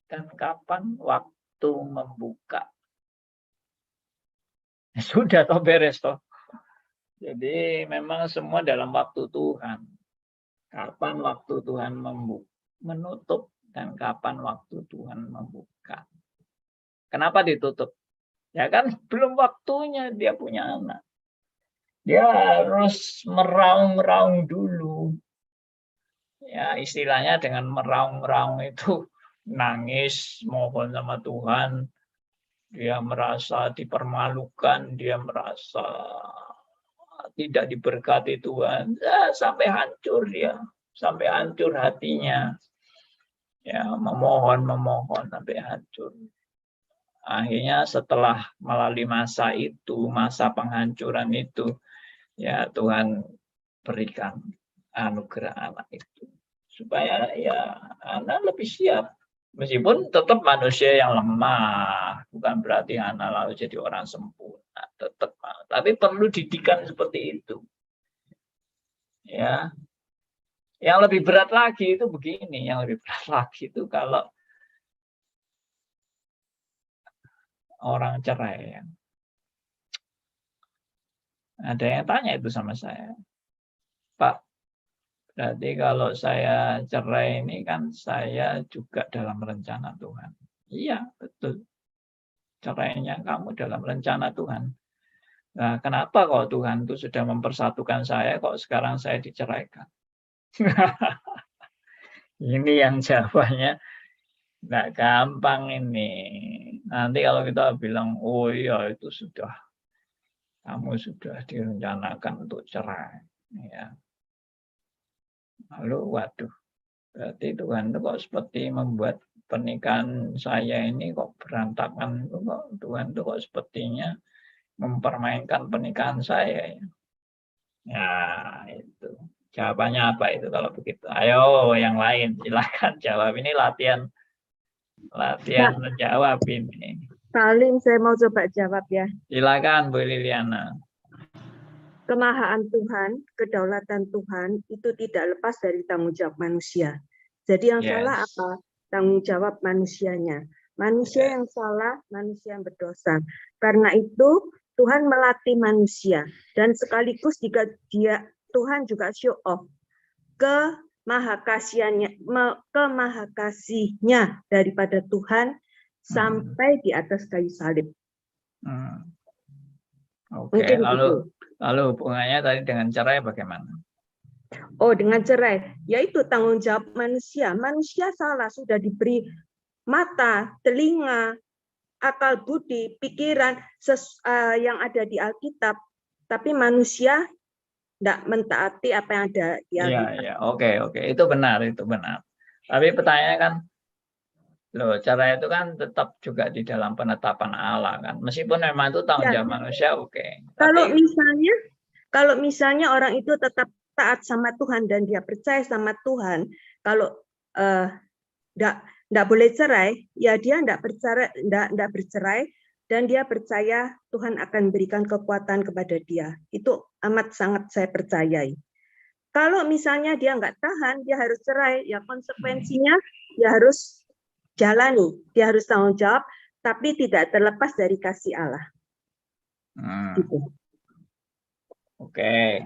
dan kapan waktu membuka. Sudah toh beres toh. Jadi memang semua dalam waktu Tuhan. Kapan waktu Tuhan menutup dan kapan waktu Tuhan membuka. Kenapa ditutup? Ya kan belum waktunya dia punya anak. Dia harus meraung-raung dulu. Ya, istilahnya dengan meraung-raung itu nangis, mohon sama Tuhan, dia merasa dipermalukan, dia merasa tidak diberkati Tuhan, ya, sampai hancur dia, sampai hancur hatinya, ya memohon sampai hancur. Akhirnya setelah melalui masa itu, masa penghancuran itu, ya Tuhan berikan anugerah anak itu supaya ya anak lebih siap. Meskipun tetap manusia yang lemah, bukan berarti anak lalu jadi orang sempurna, tetap. Tapi perlu didikan seperti itu. Ya, yang lebih berat lagi itu begini, yang lebih berat lagi itu kalau orang cerai. Ya. Ada yang tanya itu sama saya, Pak, berarti kalau saya cerai ini kan saya juga dalam rencana Tuhan. Iya, betul. Cerainya kamu dalam rencana Tuhan. Nah, kenapa kok Tuhan itu sudah mempersatukan saya, kok sekarang saya diceraikan? Ini yang jawabannya nggak gampang ini. Nanti kalau kita bilang, oh iya itu sudah, kamu sudah direncanakan untuk cerai. Ya. Lalu, waduh, berarti Tuhan itu kok seperti membuat pernikahan saya ini kok berantakan. Kok Tuhan itu kok sepertinya mempermainkan pernikahan saya. Ya, itu. Jawabannya apa itu kalau begitu? Ayo yang lain silakan jawab. Ini latihan menjawab ini. Salim, saya mau coba jawab ya. Silakan Bu Liliana. Kemahaan Tuhan, kedaulatan Tuhan itu tidak lepas dari tanggung jawab manusia. Jadi yang salah apa? Tanggung jawab manusianya. Manusia yang salah, manusia yang berdosa. Karena itu Tuhan melatih manusia dan sekaligus jika Tuhan juga show off ke maha kasihnya daripada Tuhan sampai di atas kayu salib. Oke, lalu hubungannya tadi dengan cerai bagaimana? Oh, dengan cerai, yaitu tanggung jawab manusia. Manusia salah, sudah diberi mata, telinga, akal budi, pikiran yang ada di Alkitab, tapi manusia tidak mentaati apa yang ada di Alkitab. Iya, oke, itu benar. Tapi pertanyaannya kan, loh, cara itu kan tetap juga di dalam penetapan Allah kan. Meskipun memang itu tanggung jawab manusia, oke. Kalau misalnya orang itu tetap taat sama Tuhan dan dia percaya sama Tuhan, kalau tidak boleh cerai, ya dia tidak bercerai dan dia percaya Tuhan akan berikan kekuatan kepada dia. Itu amat sangat saya percayai. Kalau misalnya dia nggak tahan, dia harus cerai, ya konsekuensinya dia harus jalani, dia harus tanggung jawab, tapi tidak terlepas dari kasih Allah. Gitu. Oke.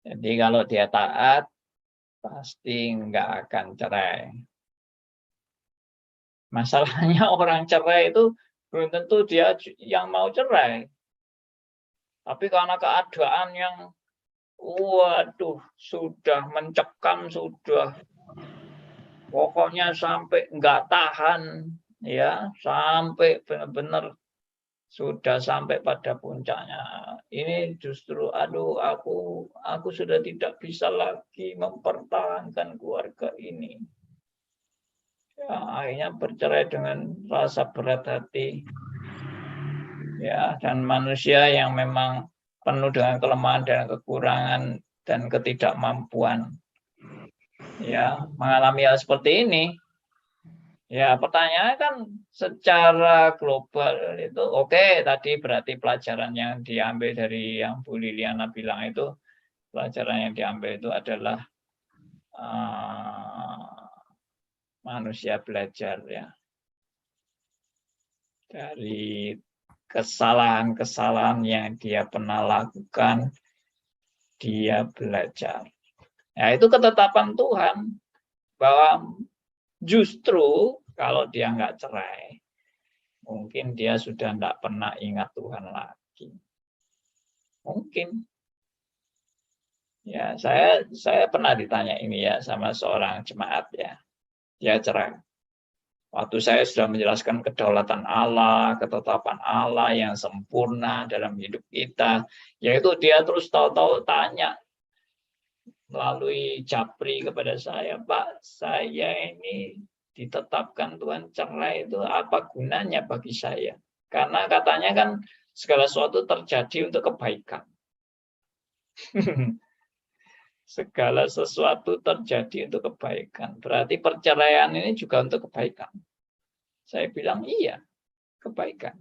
Jadi kalau dia taat, pasti nggak akan cerai. Masalahnya orang cerai itu belum tentu dia yang mau cerai. Tapi karena keadaan yang waduh, sudah mencekam, sudah pokoknya sampai nggak tahan, ya, sampai benar-benar sudah sampai pada puncaknya. Ini justru, aduh, aku sudah tidak bisa lagi mempertahankan keluarga ini. Ya, akhirnya bercerai dengan rasa berat hati. Ya, dan manusia yang memang penuh dengan kelemahan dan kekurangan dan ketidakmampuan. Ya, mengalami hal seperti ini. Ya, pertanyaannya kan secara global itu oke, tadi berarti pelajaran yang diambil dari yang Bu Liliana bilang itu, pelajaran yang diambil itu adalah manusia belajar ya dari kesalahan-kesalahan yang dia pernah lakukan, dia belajar. Ya, itu ketetapan Tuhan bahwa justru kalau dia nggak cerai, mungkin dia sudah nggak pernah ingat Tuhan lagi. Mungkin. Ya, saya pernah ditanya ini ya sama seorang jemaat ya. Dia cerai. Waktu saya sudah menjelaskan kedaulatan Allah, ketetapan Allah yang sempurna dalam hidup kita, yaitu dia terus tahu-tahu tanya melalui japri kepada saya, Pak, saya ini ditetapkan Tuhan cerai itu apa gunanya bagi saya? Karena katanya kan segala sesuatu terjadi untuk kebaikan. Segala sesuatu terjadi untuk kebaikan. Berarti perceraian ini juga untuk kebaikan. Saya bilang iya, kebaikan.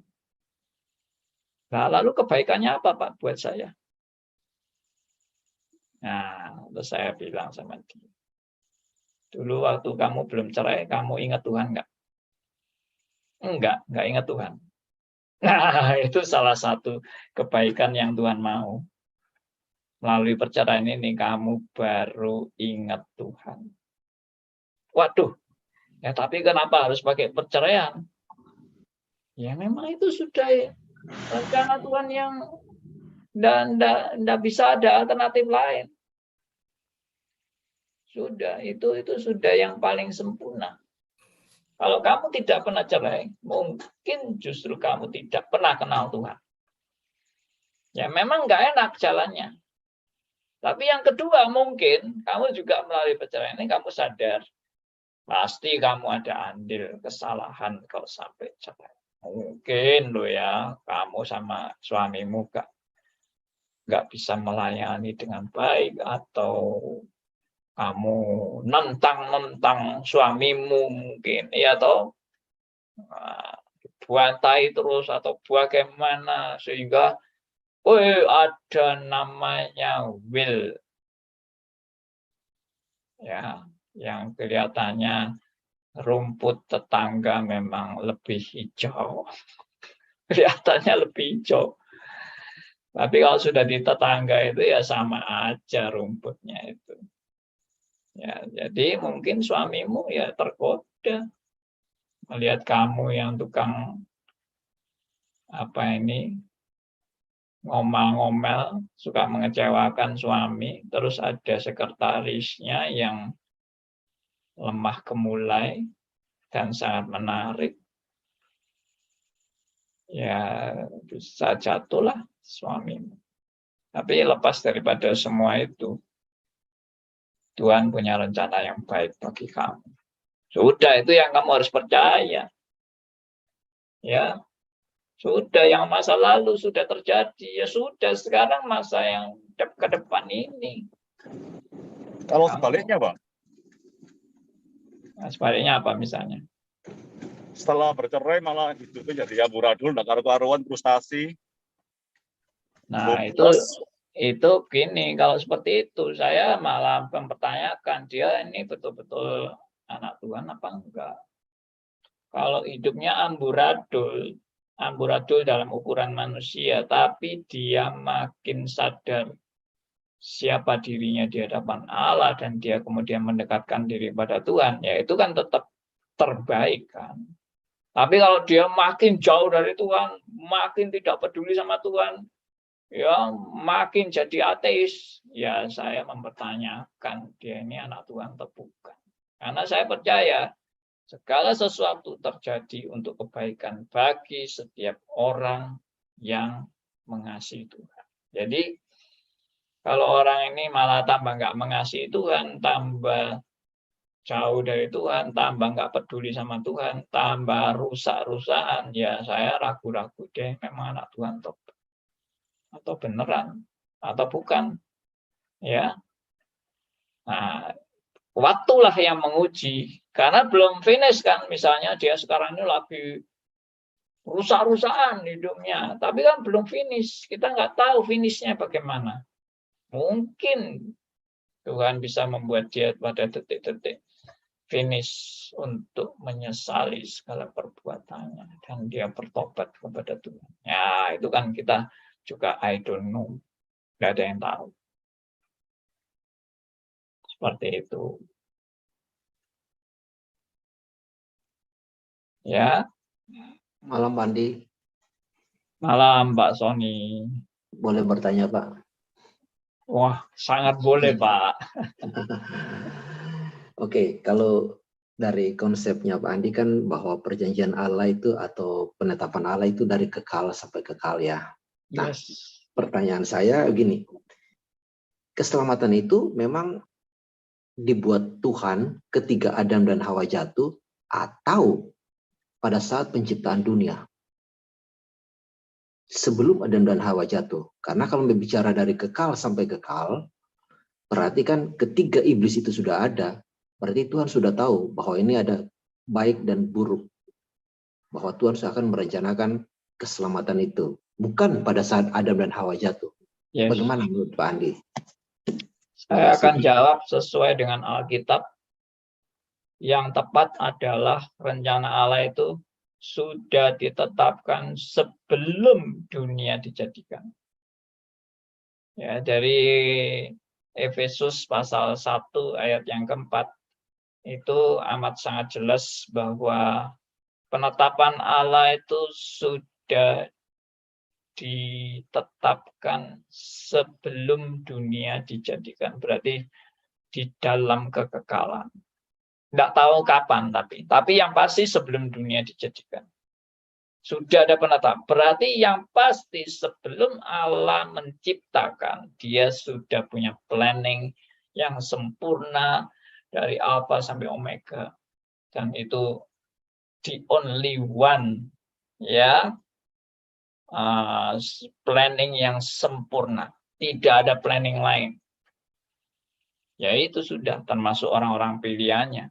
Nah, lalu kebaikannya apa Pak buat saya? Nah, terus saya bilang sama dia, dulu waktu kamu belum cerai, kamu ingat Tuhan nggak? Enggak ingat Tuhan. Nah, itu salah satu kebaikan yang Tuhan mau. Melalui perceraian ini kamu baru ingat Tuhan. Waduh, ya tapi kenapa harus pakai perceraian? Ya memang itu sudah rencana Tuhan yang tidak bisa ada alternatif lain. Sudah, itu sudah yang paling sempurna. Kalau kamu tidak pernah cerai, mungkin justru kamu tidak pernah kenal Tuhan. Ya memang nggak enak jalannya. Tapi yang kedua mungkin kamu juga melalui perceraian ini kamu sadar pasti kamu ada andil kesalahan kalau sampai cerai. Mungkin loh ya kamu sama suamimu nggak bisa melayani dengan baik atau kamu nentang suamimu mungkin ya toh buantai terus atau bagaimana sehingga ada namanya will ya yang kelihatannya rumput tetangga memang lebih hijau. Kelihatannya lebih hijau. Tapi kalau sudah di tetangga itu ya sama aja rumputnya itu. Ya, jadi mungkin suamimu ya tergoda melihat kamu yang tukang ngomel-ngomel, suka mengecewakan suami, terus ada sekretarisnya yang lemah gemulai dan sangat menarik. Ya bisa jatuhlah suamimu. Tapi lepas daripada semua itu, Tuhan punya rencana yang baik bagi kamu. Sudah, itu yang kamu harus percaya. Ya, sudah yang masa lalu sudah terjadi. Ya sudah, sekarang masa yang ke depan ini. Kalau sebaliknya, Bang? Nah, sebaliknya apa misalnya? Setelah bercerai malah hidupnya jadi amburadul, nggak karu-karuan, frustasi. Nah, itu gini, kalau seperti itu saya malah mempertanyakan dia ini betul-betul anak Tuhan apa enggak. Kalau hidupnya amburadul dalam ukuran manusia, tapi dia makin sadar siapa dirinya di hadapan Allah dan dia kemudian mendekatkan diri pada Tuhan, ya itu kan tetap terbaik kan. Tapi kalau dia makin jauh dari Tuhan, makin tidak peduli sama Tuhan, ya makin jadi ateis, ya saya mempertanyakan dia ini anak Tuhan atau bukan. Karena saya percaya segala sesuatu terjadi untuk kebaikan bagi setiap orang yang mengasihi Tuhan. Jadi kalau orang ini malah tambah nggak mengasihi Tuhan, tambah jauh dari Tuhan, tambah nggak peduli sama Tuhan, tambah rusak-rusakan, ya saya ragu-ragu deh memang anak Tuhan atau beneran atau bukan, ya. Nah, waktulah yang menguji, karena belum finish kan, misalnya dia sekarang ini lagi rusak-rusakan hidupnya, tapi kan belum finish, kita nggak tahu finishnya bagaimana. Mungkin Tuhan bisa membuat dia pada detik-detik finish untuk menyesali segala perbuatannya dan dia bertobat kepada Tuhan. Ya, itu kan kita juga I don't know. Nggak ada yang tahu. Seperti itu. Ya. Malam, Pak Andi. Malam, Mbak Sony. Boleh bertanya, Pak? Wah, sangat boleh, Pak. Oke, kalau dari konsepnya Pak Andi kan bahwa perjanjian Allah itu atau penetapan Allah itu dari kekal sampai kekal ya. Nah, Yes. pertanyaan saya gini, keselamatan itu memang dibuat Tuhan ketika Adam dan Hawa jatuh atau pada saat penciptaan dunia? Sebelum Adam dan Hawa jatuh. Karena kalau berbicara dari kekal sampai kekal, berarti kan ketika iblis itu sudah ada, berarti Tuhan sudah tahu bahwa ini ada baik dan buruk. Bahwa Tuhan akan merencanakan keselamatan itu. Bukan pada saat Adam dan Hawa jatuh. Yes. Bagaimana menurut Pak Andi? Saya akan jawab sesuai dengan Alkitab. Yang tepat adalah rencana Allah itu sudah ditetapkan sebelum dunia dijadikan. Ya, dari Efesus pasal 1 ayat yang keempat itu amat sangat jelas bahwa penetapan Allah itu sudah ditetapkan sebelum dunia dijadikan, berarti di dalam kekekalan. Tidak tahu kapan, tapi yang pasti sebelum dunia dijadikan. Sudah ada penetapan. Berarti yang pasti sebelum Allah menciptakan, dia sudah punya planning yang sempurna dari Alpha sampai Omega. Dan itu the only one, ya, planning yang sempurna. Tidak ada planning lain. Ya itu sudah termasuk orang-orang pilihannya.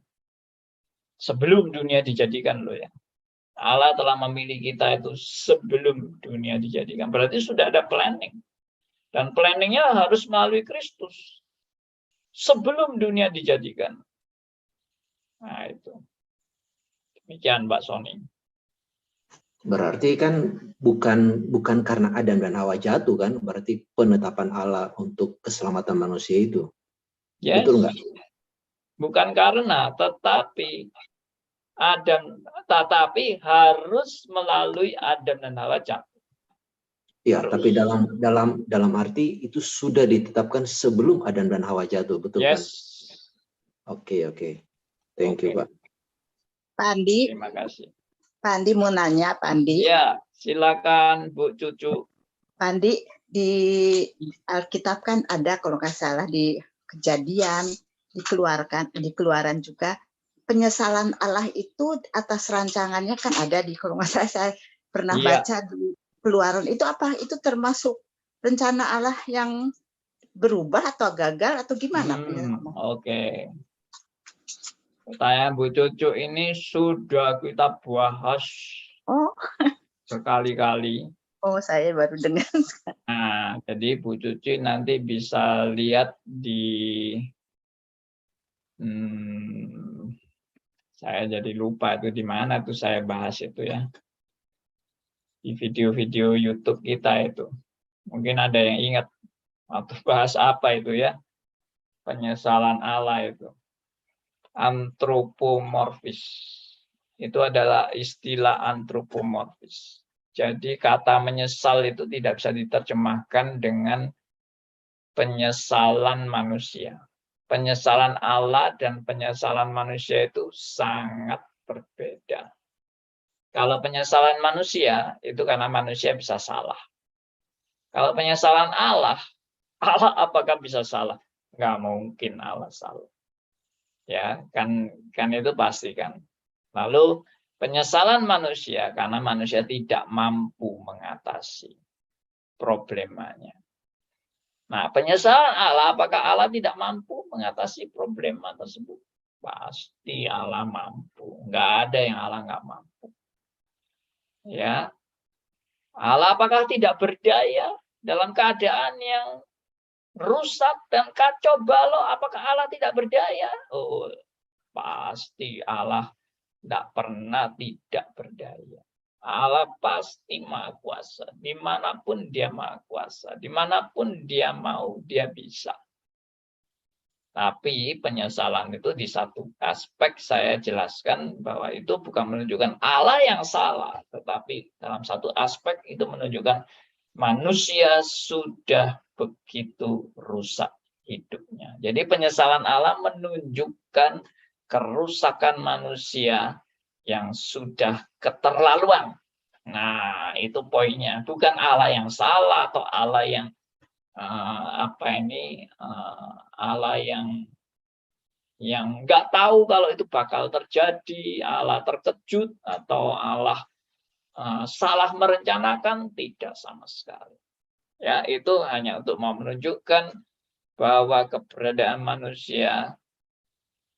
Sebelum dunia dijadikan loh ya. Allah telah memilih kita itu sebelum dunia dijadikan. Berarti sudah ada planning. Dan planningnya harus melalui Kristus. Sebelum dunia dijadikan. Nah itu. Demikian Mbak Sony. Berarti kan bukan karena Adam dan Hawa jatuh kan, berarti penetapan Allah untuk keselamatan manusia itu. Yes. Betul nggak? Bukan karena, tetapi harus melalui Adam dan Hawa jatuh. Ya, tapi dalam arti itu sudah ditetapkan sebelum Adam dan Hawa jatuh, betul kan? Oke. Thank you, Pak. Pak Andi. Terima kasih. Pak Andi mau nanya, Pak Andi. Ya, silakan Bu Cucu. Pak Andi, di Alkitab kan ada kalau nggak salah di Kejadian, di Keluaran juga, penyesalan Allah itu atas rancangannya kan ada di, kalau nggak salah saya pernah baca di Keluaran. Itu apa? Itu termasuk rencana Allah yang berubah atau gagal atau gimana? Oke. Pertanyaan Bu Cucu ini sudah kita bahas berkali-kali. Oh, saya baru dengar. Nah, jadi Bu Cucu nanti bisa lihat di saya jadi lupa itu di mana tuh saya bahas itu ya. Di video-video YouTube kita itu. Mungkin ada yang ingat atau bahas apa itu ya. Penyesalan Allah itu. Antropomorfis. Itu adalah istilah antropomorfis. Jadi kata menyesal itu tidak bisa diterjemahkan dengan penyesalan manusia. Penyesalan Allah dan penyesalan manusia itu sangat berbeda. Kalau penyesalan manusia itu karena manusia bisa salah. Kalau penyesalan Allah apakah bisa salah? Nggak mungkin Allah salah. Ya, kan itu pasti kan. Lalu penyesalan manusia karena manusia tidak mampu mengatasi problemanya. Nah, penyesalan Allah, apakah Allah tidak mampu mengatasi problema tersebut? Pasti Allah mampu. Nggak ada yang Allah nggak mampu. Ya, Allah apakah tidak berdaya dalam keadaan yang rusak dan kacau balau? Apakah Allah tidak berdaya? Oh, pasti Allah tidak pernah tidak berdaya. Allah pasti maha kuasa. Dimanapun dia maha kuasa. Dimanapun dia mau, dia bisa. Tapi penyesalan itu di satu aspek saya jelaskan bahwa itu bukan menunjukkan Allah yang salah. Tetapi dalam satu aspek itu menunjukkan manusia sudah begitu rusak hidupnya. Jadi penyesalan Allah menunjukkan kerusakan manusia yang sudah keterlaluan. Nah, itu poinnya. Bukan Allah yang salah atau Allah yang Allah yang nggak tahu kalau itu bakal terjadi, Allah terkejut atau Allah salah merencanakan, tidak sama sekali. Ya, itu hanya untuk mau menunjukkan bahwa keberadaan manusia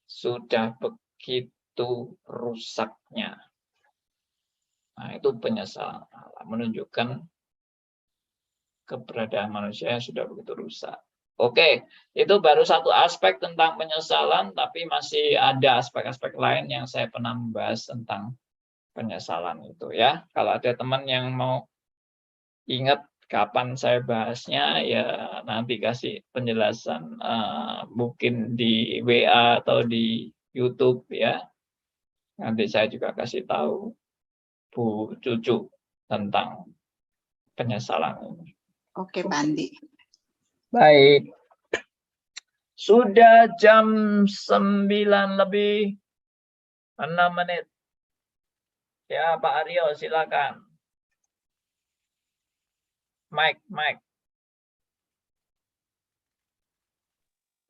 sudah begitu rusaknya. Nah, itu penyesalan Allah, menunjukkan keberadaan manusia yang sudah begitu rusak. Oke, itu baru satu aspek tentang penyesalan, tapi masih ada aspek-aspek lain yang saya pernah membahas tentang penyesalan itu ya. Kalau ada teman yang mau ingat kapan saya bahasnya, ya nanti kasih penjelasan mungkin di WA atau di YouTube ya. Nanti saya juga kasih tahu Bu Cucu tentang penyesalan ini. Oke, Pak Andi. Baik. Sudah jam 9 lebih 6 menit. Ya, Pak Aryo, silakan. Mike.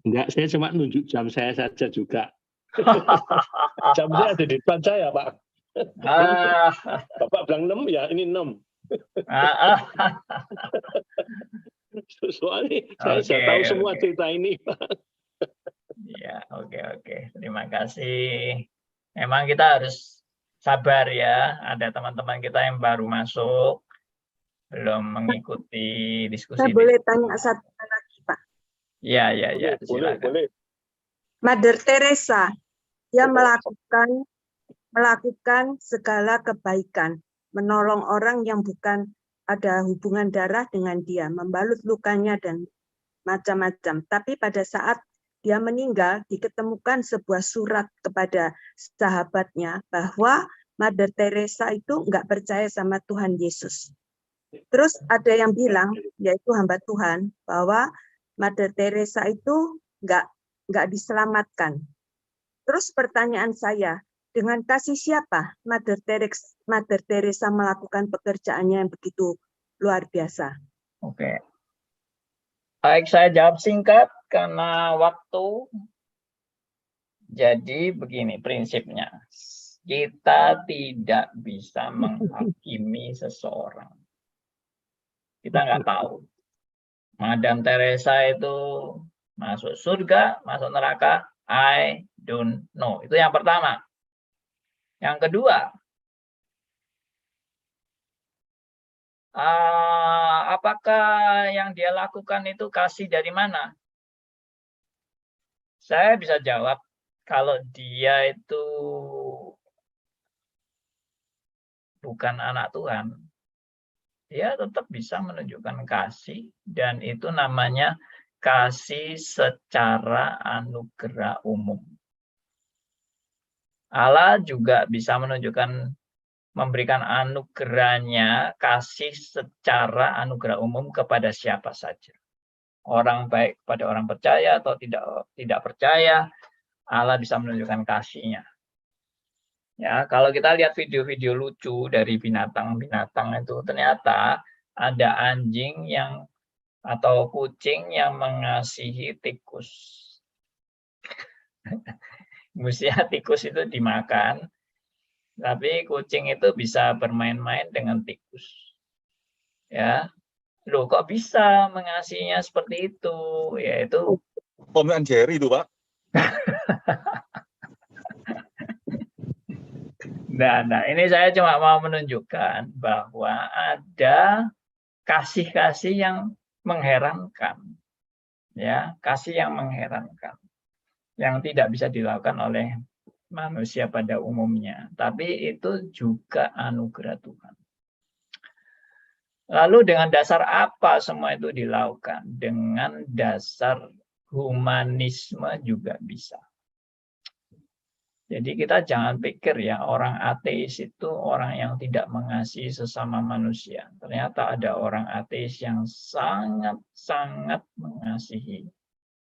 Enggak, saya cuma nunjuk jam saya saja juga. Jam saya ada di depan saya, Pak. Bapak bilang 6, ya ini 6. Soalnya saya sudah tahu semua cerita ini, Pak. Ya, oke. Terima kasih. Memang kita harus sabar ya. Ada teman-teman kita yang baru masuk, belum mengikuti diskusi. Saya boleh tanya satu lagi, Pak? Ya, silakan. Boleh. Mother Teresa, dia melakukan segala kebaikan, menolong orang yang bukan ada hubungan darah dengan dia, membalut lukanya dan macam-macam. Tapi pada saat dia meninggal, diketemukan sebuah surat kepada sahabatnya bahwa Mother Teresa itu nggak percaya sama Tuhan Yesus. Terus ada yang bilang, yaitu hamba Tuhan, bahwa Mother Teresa itu nggak diselamatkan. Terus pertanyaan saya, dengan kasih siapa Mother Teresa melakukan pekerjaannya yang begitu luar biasa? Oke. Baik, saya jawab singkat karena waktu. Jadi begini prinsipnya. Kita tidak bisa menghakimi seseorang. Kita nggak tahu. Madam Teresa itu masuk surga, masuk neraka, I don't know. Itu yang pertama. Yang kedua, apakah yang dia lakukan itu kasih dari mana? Saya bisa jawab, kalau dia itu bukan anak Tuhan, dia tetap bisa menunjukkan kasih, dan itu namanya kasih secara anugerah umum. Allah juga bisa memberikan anugerahnya, kasih secara anugerah umum kepada siapa saja. Orang baik kepada orang percaya atau tidak percaya, Allah bisa menunjukkan kasih-Nya. Ya, kalau kita lihat video-video lucu dari binatang-binatang itu, ternyata ada anjing atau kucing yang mengasihi tikus. Mestinya tikus itu dimakan, tapi kucing itu bisa bermain-main dengan tikus. Ya, loh kok bisa mengasihinya seperti itu? Yaitu Tom and Jerry itu, Pak. Nah, ini saya cuma mau menunjukkan bahwa ada kasih-kasih yang mengherankan, ya, kasih yang mengherankan, yang tidak bisa dilakukan oleh manusia pada umumnya, tapi itu juga anugerah Tuhan. Lalu dengan dasar apa semua itu dilakukan? Dengan dasar humanisme juga bisa. Jadi kita jangan pikir ya orang ateis itu orang yang tidak mengasihi sesama manusia. Ternyata ada orang ateis yang sangat-sangat mengasihi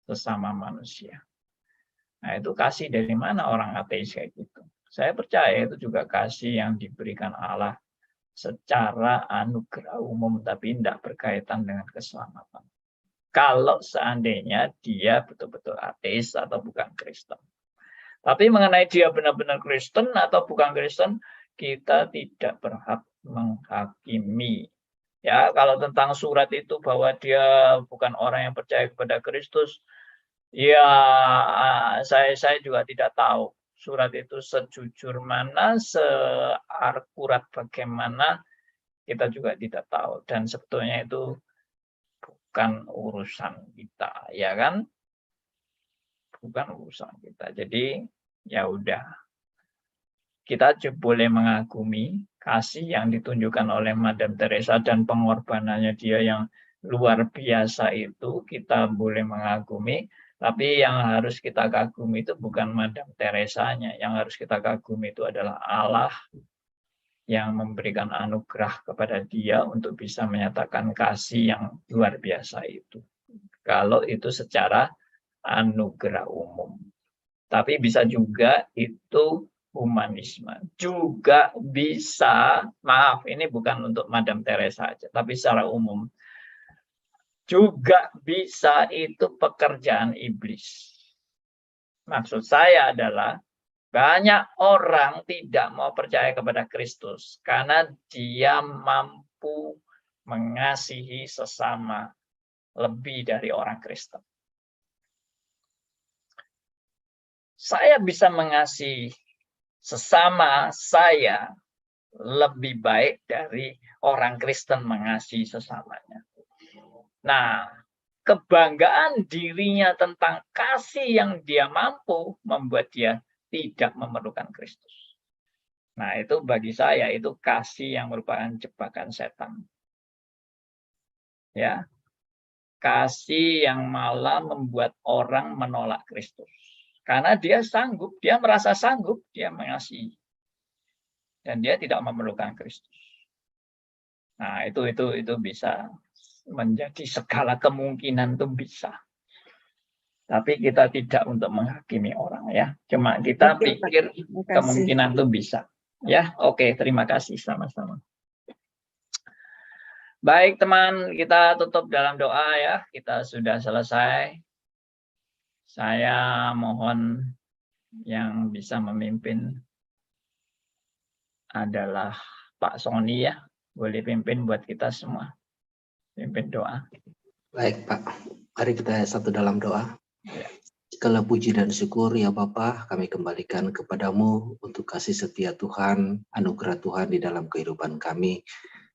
sesama manusia. Nah, itu kasih dari mana orang ateis kayak gitu? Saya percaya itu juga kasih yang diberikan Allah secara anugerah umum, tapi tidak berkaitan dengan keselamatan. Kalau seandainya dia betul-betul ateis atau bukan Kristen. Tapi mengenai dia benar-benar Kristen atau bukan Kristen, kita tidak berhak menghakimi. Ya, kalau tentang surat itu bahwa dia bukan orang yang percaya kepada Kristus, ya saya juga tidak tahu surat itu sejujur mana, seakurat bagaimana, kita juga tidak tahu. Dan sebetulnya itu bukan urusan kita, ya kan? Bukan urusan kita. Jadi ya udah, kita boleh mengagumi kasih yang ditunjukkan oleh Madam Teresa dan pengorbanannya dia yang luar biasa itu, kita boleh mengagumi. Tapi yang harus kita kagumi itu bukan Madam Teresanya, yang harus kita kagumi itu adalah Allah yang memberikan anugerah kepada dia untuk bisa menyatakan kasih yang luar biasa itu. Kalau itu secara anugerah umum. Tapi bisa juga itu humanisme. Juga bisa, maaf ini bukan untuk Madam Teresa saja, tapi secara umum. Juga bisa itu pekerjaan iblis. Maksud saya adalah banyak orang tidak mau percaya kepada Kristus karena dia mampu mengasihi sesama lebih dari orang Kristen. Saya bisa mengasihi sesama saya lebih baik dari orang Kristen mengasihi sesamanya. Nah, kebanggaan dirinya tentang kasih yang dia mampu membuat dia tidak memerlukan Kristus. Nah, itu bagi saya itu kasih yang merupakan jebakan setan. Ya. Kasih yang malah membuat orang menolak Kristus. Karena dia sanggup, dia merasa sanggup, dia mengasihi. Dan dia tidak memerlukan Kristus. Nah, itu bisa menjadi segala kemungkinan itu bisa. Tapi kita tidak untuk menghakimi orang ya. Cuma kita pikir kemungkinan itu bisa. Ya, oke, terima kasih sama-sama. Baik teman, kita tutup dalam doa ya. Kita sudah selesai. Saya mohon yang bisa memimpin adalah Pak Sony ya. Boleh pimpin buat kita semua. Pimpin doa. Baik Pak, mari kita satu dalam doa. Ya. Segala puji dan syukur ya Bapa kami kembalikan kepadamu untuk kasih setia Tuhan, anugerah Tuhan di dalam kehidupan kami.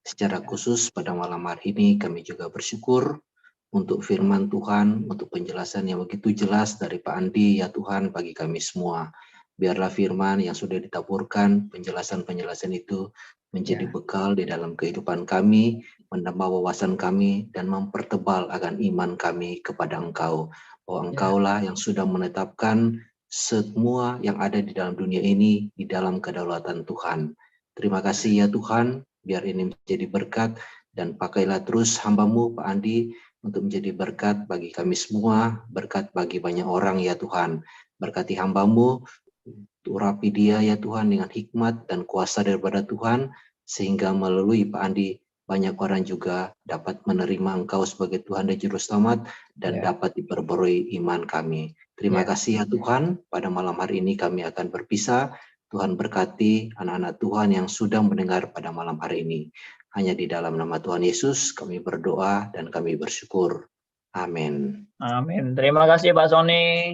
Secara khusus pada malam hari ini kami juga bersyukur untuk firman Tuhan, untuk penjelasan yang begitu jelas dari Pak Andi ya Tuhan bagi kami semua. Biarlah firman yang sudah ditaburkan, penjelasan-penjelasan itu menjadi bekal di dalam kehidupan kami, menambah wawasan kami, dan mempertebal akan iman kami kepada Engkau. Bahwa Engkaulah yang sudah menetapkan semua yang ada di dalam dunia ini di dalam kedaulatan Tuhan. Terima kasih ya Tuhan, biar ini menjadi berkat, dan pakailah terus hamba-Mu Pak Andi untuk menjadi berkat bagi kami semua, berkat bagi banyak orang ya Tuhan. Berkati hamba-Mu, urapi dia ya Tuhan dengan hikmat dan kuasa daripada Tuhan, sehingga melalui Pak Andi banyak orang juga dapat menerima Engkau sebagai Tuhan dan Juru Selamat, dan dapat diperbarui iman kami. Terima kasih ya Tuhan, pada malam hari ini kami akan berpisah. Tuhan berkati anak-anak Tuhan yang sudah mendengar pada malam hari ini. Hanya di dalam nama Tuhan Yesus kami berdoa dan kami bersyukur. Amin. Amin. Terima kasih Pak Sony.